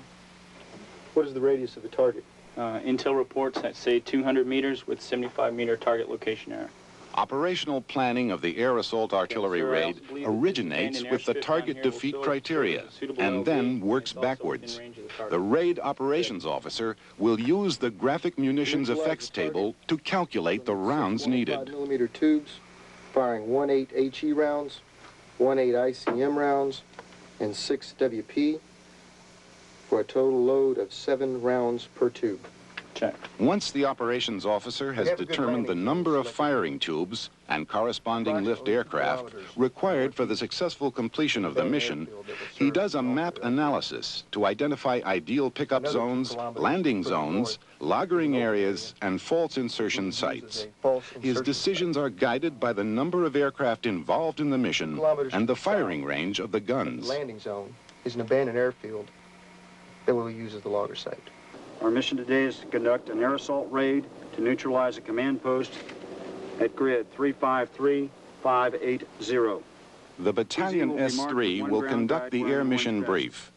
What is the radius of the target? Intel reports that say 200 meters with 75-meter target location error. Operational planning of the air assault artillery raid originates with the target defeat criteria and then works backwards. The raid operations officer will use the graphic munitions effects table to calculate the rounds needed. 5mm tubes, firing 1/8 HE rounds, 1/8 ICM rounds, and 6 WP for a total load of 7 rounds per tube. Check. Once the operations officer has determined the number of firing tubes and corresponding lift aircraft required for the successful completion of the mission, he does a map analysis to identify ideal pickup zones, landing zones, lagering areas, and false insertion sites. His decisions are guided by the number of aircraft involved in the mission and the firing range of the guns. The landing zone is an abandoned airfield that we'll use as the logger site. Our mission today is to conduct an air assault raid to neutralize a command post at grid 353580. The Battalion S3 will conduct the air mission brief.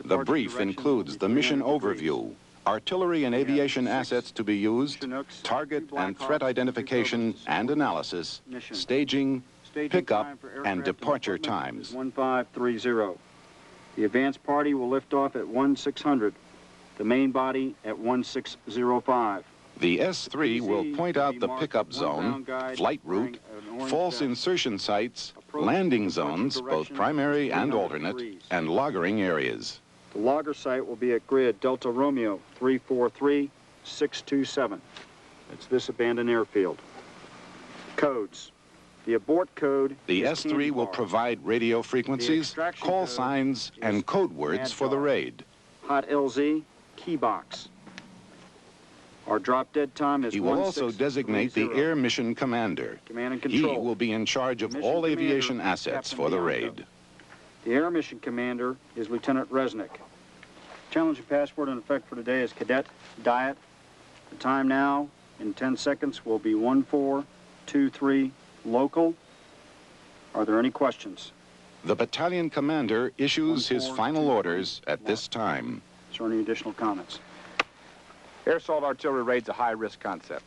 The brief includes the mission overview, artillery and aviation assets to be used, target and threat identification and analysis, staging, pickup, and departure times. 1530. The advance party will lift off at 1600. The main body at 1605. The S3 will point out the pickup zone, flight route, false insertion sites, landing zones, both primary and alternate, and lagering areas. The logger site will be at grid Delta Romeo 343627. It's this abandoned airfield. Codes. The abort code. The S3 will provide radio frequencies, call signs, and code words for the raid. Hot LZ. Key box. Our drop dead time is He will also designate the Air Mission Commander. Command and He control. will be in charge of all aviation assets for the raid. The Air Mission Commander is Lieutenant Resnick. Challenging password in effect for today is Cadet Diet. The time now, in 10 seconds, will be 1423 local. Are there any questions? The battalion commander issues his final orders at this time. Is there any additional comments? Air assault artillery raid's a high-risk concept.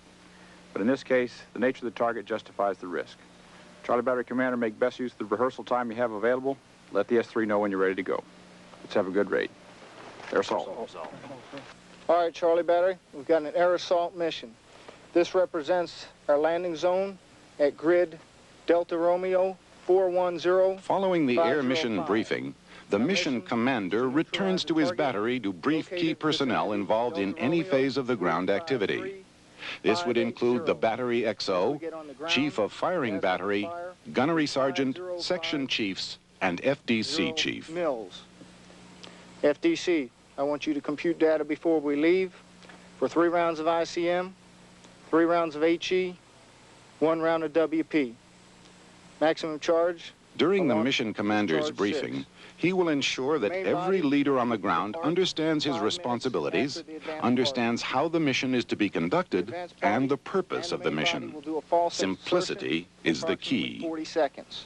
But in this case, the nature of the target justifies the risk. Charlie Battery Commander, make best use of the rehearsal time you have available. Let the S3 know when you're ready to go. Let's have a good raid. Air assault. All right, Charlie Battery, we've got an air assault mission. This represents our landing zone at grid Delta Romeo 410. Following the air mission briefing, the mission commander returns to his battery to brief key personnel involved in any phase of the ground activity. This would include the battery XO, chief of firing battery, gunnery sergeant, section chiefs, and FDC chief. Mills. FDC, I want you to compute data before we leave for 3 rounds of ICM, 3 rounds of HE, 1 round of WP. Maximum charge. During the mission commander's briefing, he will ensure that every leader on the ground understands his responsibilities, understands how the mission is to be conducted, and the purpose of the mission. Simplicity is the key. 40 seconds.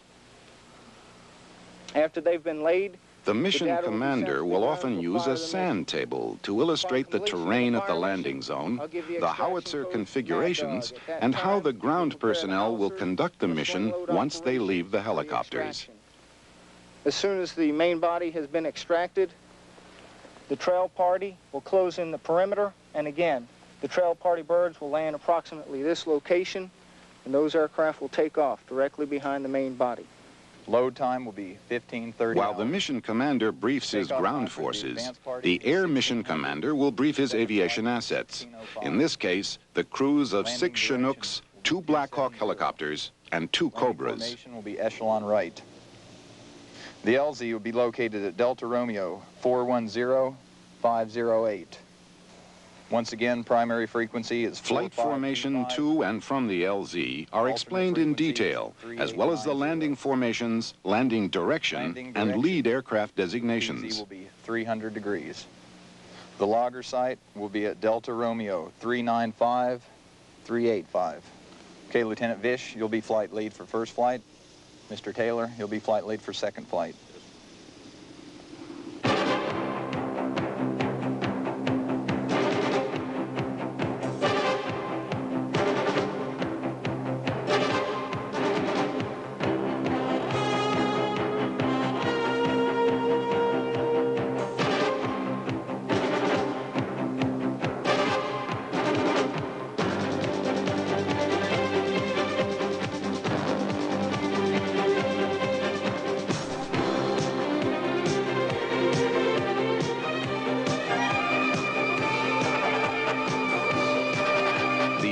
After they've been laid, the mission commander will often use a sand table to illustrate the terrain at the landing zone, the howitzer configurations, and how the ground personnel will conduct the mission once they leave the helicopters. As soon as the main body has been extracted, the trail party will close in the perimeter, and again, the trail party birds will land approximately this location, and those aircraft will take off directly behind the main body. Load time will be 15:30. While the mission commander briefs his ground forces, the air mission commander will brief his aviation assets. In this case, the crews of 6 Chinooks, 2 Black Hawk helicopters, and 2 Cobras. Formation will be echelon right. The LZ will be located at Delta Romeo 410508. Once again, primary frequency is Flight formation to and from the LZ are explained in detail, as well as the landing formations, landing direction, and lead aircraft designations. DZ will be 300 degrees. The logger site will be at Delta Romeo 395, 385. Okay, Lieutenant Vish, you'll be flight lead for first flight. Mr. Taylor, you'll be flight lead for second flight.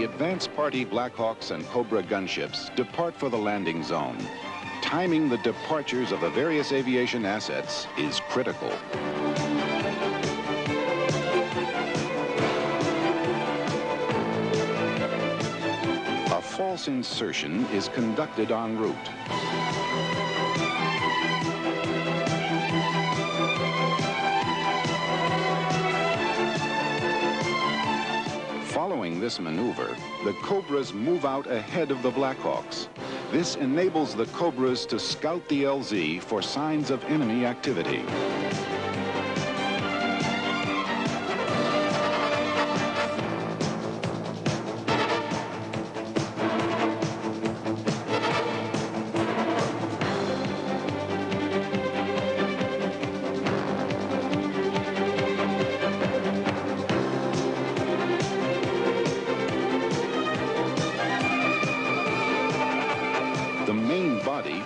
Advance Party Blackhawks and Cobra gunships depart for the landing zone. Timing the departures of the various aviation assets is critical. A false insertion is conducted en route. Following this maneuver, the Cobras move out ahead of the Blackhawks. This enables the Cobras to scout the LZ for signs of enemy activity.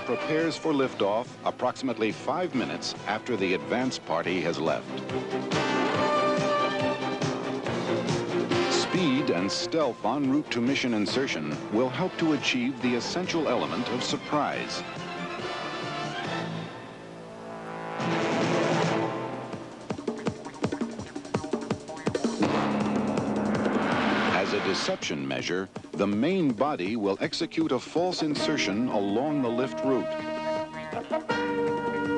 Prepares for liftoff approximately 5 minutes after the advance party has left. Speed and stealth en route to mission insertion will help to achieve the essential element of surprise. As a deception measure, the main body will execute a false insertion along the lift route.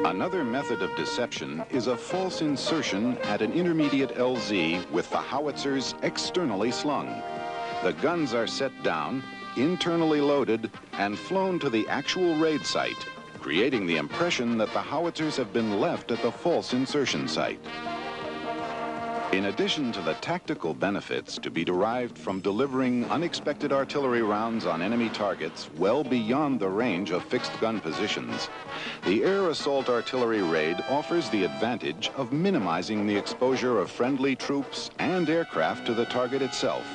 Another method of deception is a false insertion at an intermediate LZ with the howitzers externally slung. The guns are set down, internally loaded, and flown to the actual raid site, creating the impression that the howitzers have been left at the false insertion site. In addition to the tactical benefits to be derived from delivering unexpected artillery rounds on enemy targets well beyond the range of fixed gun positions, the air assault artillery raid offers the advantage of minimizing the exposure of friendly troops and aircraft to the target itself,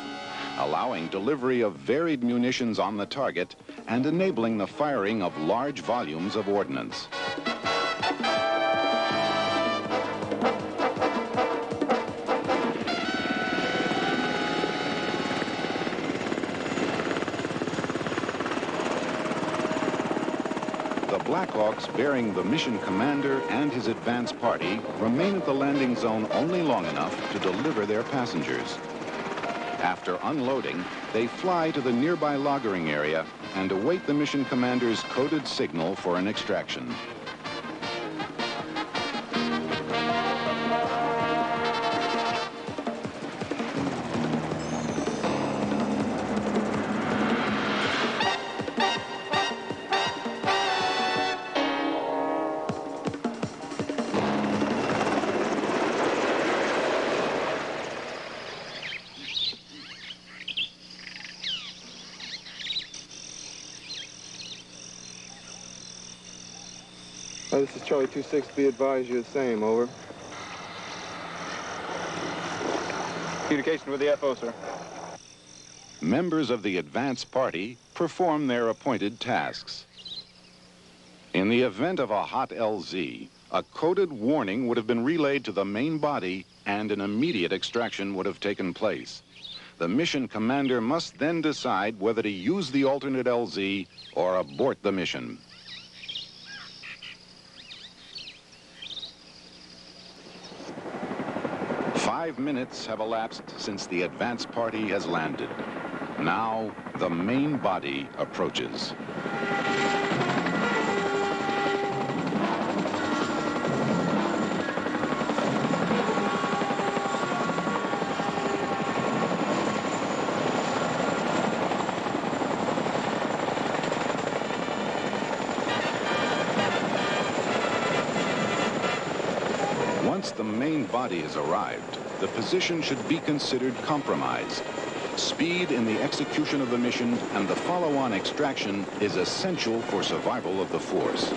allowing delivery of varied munitions on the target and enabling the firing of large volumes of ordnance. Blackhawks bearing the mission commander and his advance party remain at the landing zone only long enough to deliver their passengers. After unloading, they fly to the nearby loggering area and await the mission commander's coded signal for an extraction. This is Charlie 26, be advised, you're the same, over. Communication with the FO, sir. Members of the advance party perform their appointed tasks. In the event of a hot LZ, a coded warning would have been relayed to the main body and an immediate extraction would have taken place. The mission commander must then decide whether to use the alternate LZ or abort the mission. 5 minutes have elapsed since the advance party has landed. Now, the main body approaches. Once the main body has arrived, the position should be considered compromised. Speed in the execution of the mission and the follow-on extraction is essential for survival of the force.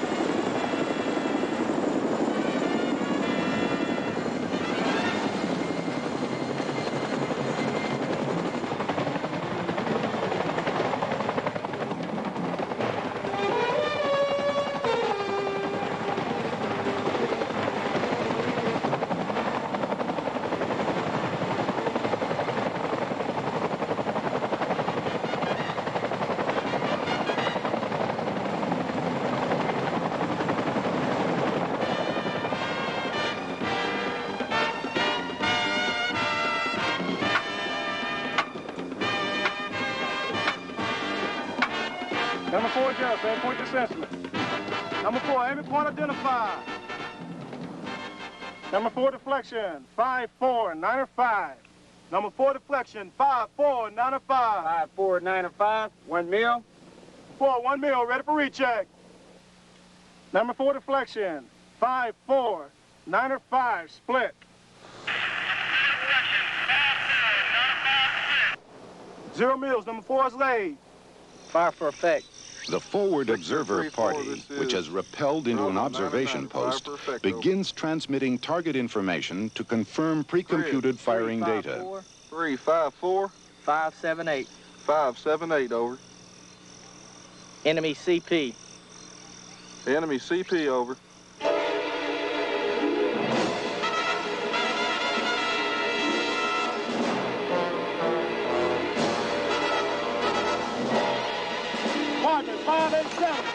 Number 4, Jeff, aim point assessment. Number 4, aiming point identified. Number 4, deflection, 5-4-9-5. Number 4, deflection, 5-4-9-5. 5-4-9-5, 1 mil. 4, 1 mil, ready for recheck. Number 4, deflection, 5-4-9-5, split. 0 mils, number 4 is laid. Fire for effect. The forward observer party, which has rappelled into an observation post, begins transmitting target information to confirm pre-computed firing data. 354 578. 578, over. Enemy CP. Enemy CP, over. Roger, 587.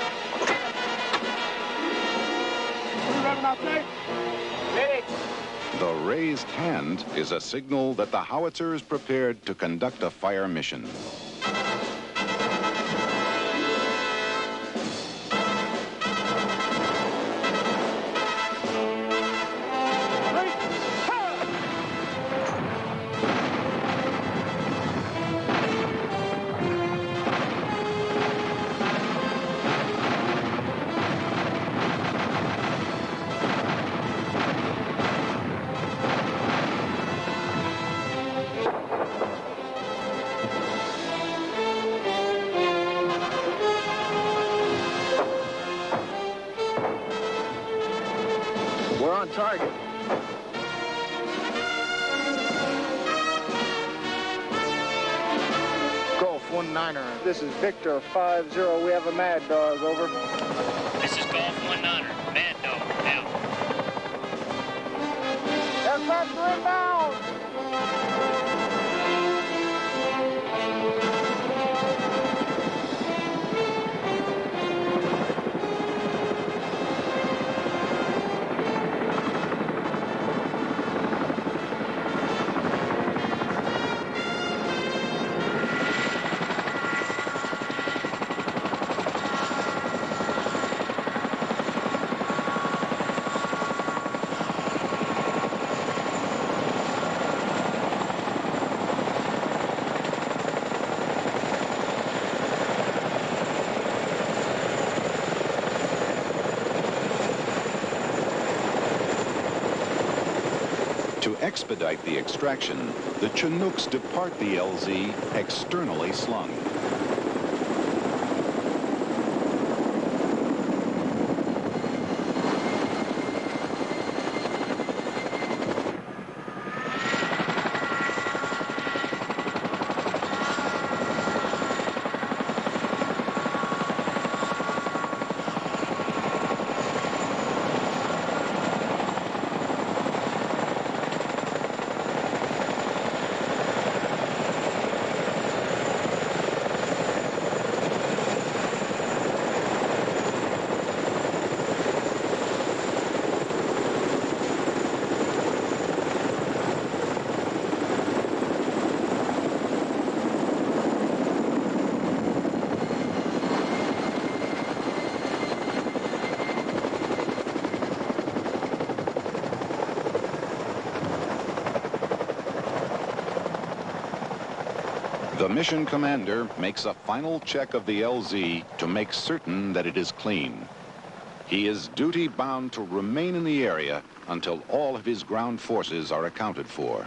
We ready now, Jake? Ready. The raised hand is a signal that the howitzer is prepared to conduct a fire mission. We're on target. Golf 19er. This is Victor 50. We have a Mad Dog, over. This is Golf 19er. Mad Dog, out. Aircraft inbound! To expedite the extraction, the Chinooks depart the LZ externally slung. The mission commander makes a final check of the LZ to make certain that it is clean. He is duty-bound to remain in the area until all of his ground forces are accounted for.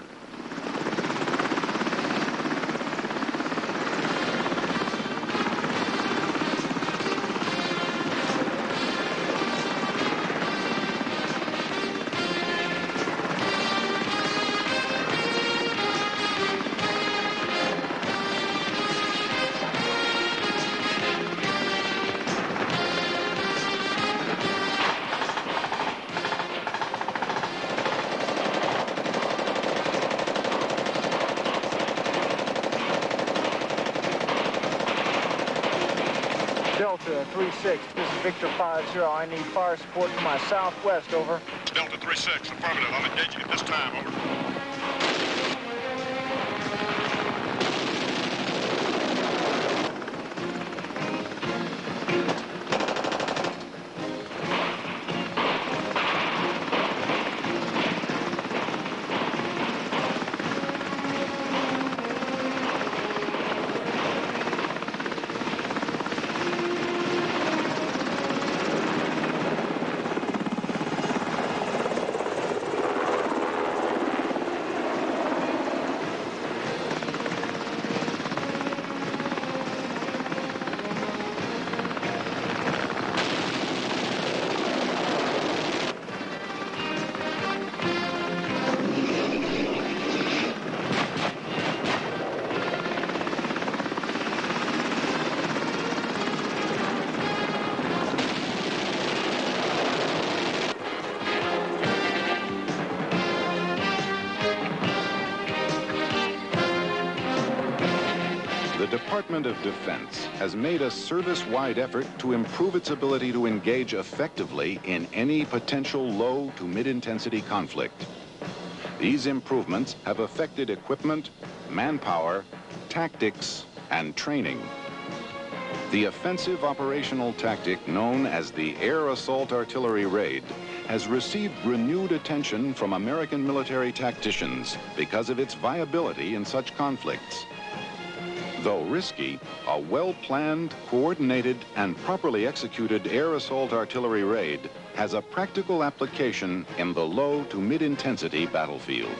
Delta 3-6, this is Victor 5-0. I need fire support to my southwest, over. Delta 3-6, affirmative. I'm engaging at this time, over. The Department of Defense has made a service-wide effort to improve its ability to engage effectively in any potential low to mid-intensity conflict. These improvements have affected equipment, manpower, tactics, and training. The offensive operational tactic known as the Air Assault Artillery Raid has received renewed attention from American military tacticians because of its viability in such conflicts. Though risky, a well-planned, coordinated, and properly executed air assault artillery raid has a practical application in the low to mid-intensity battlefield.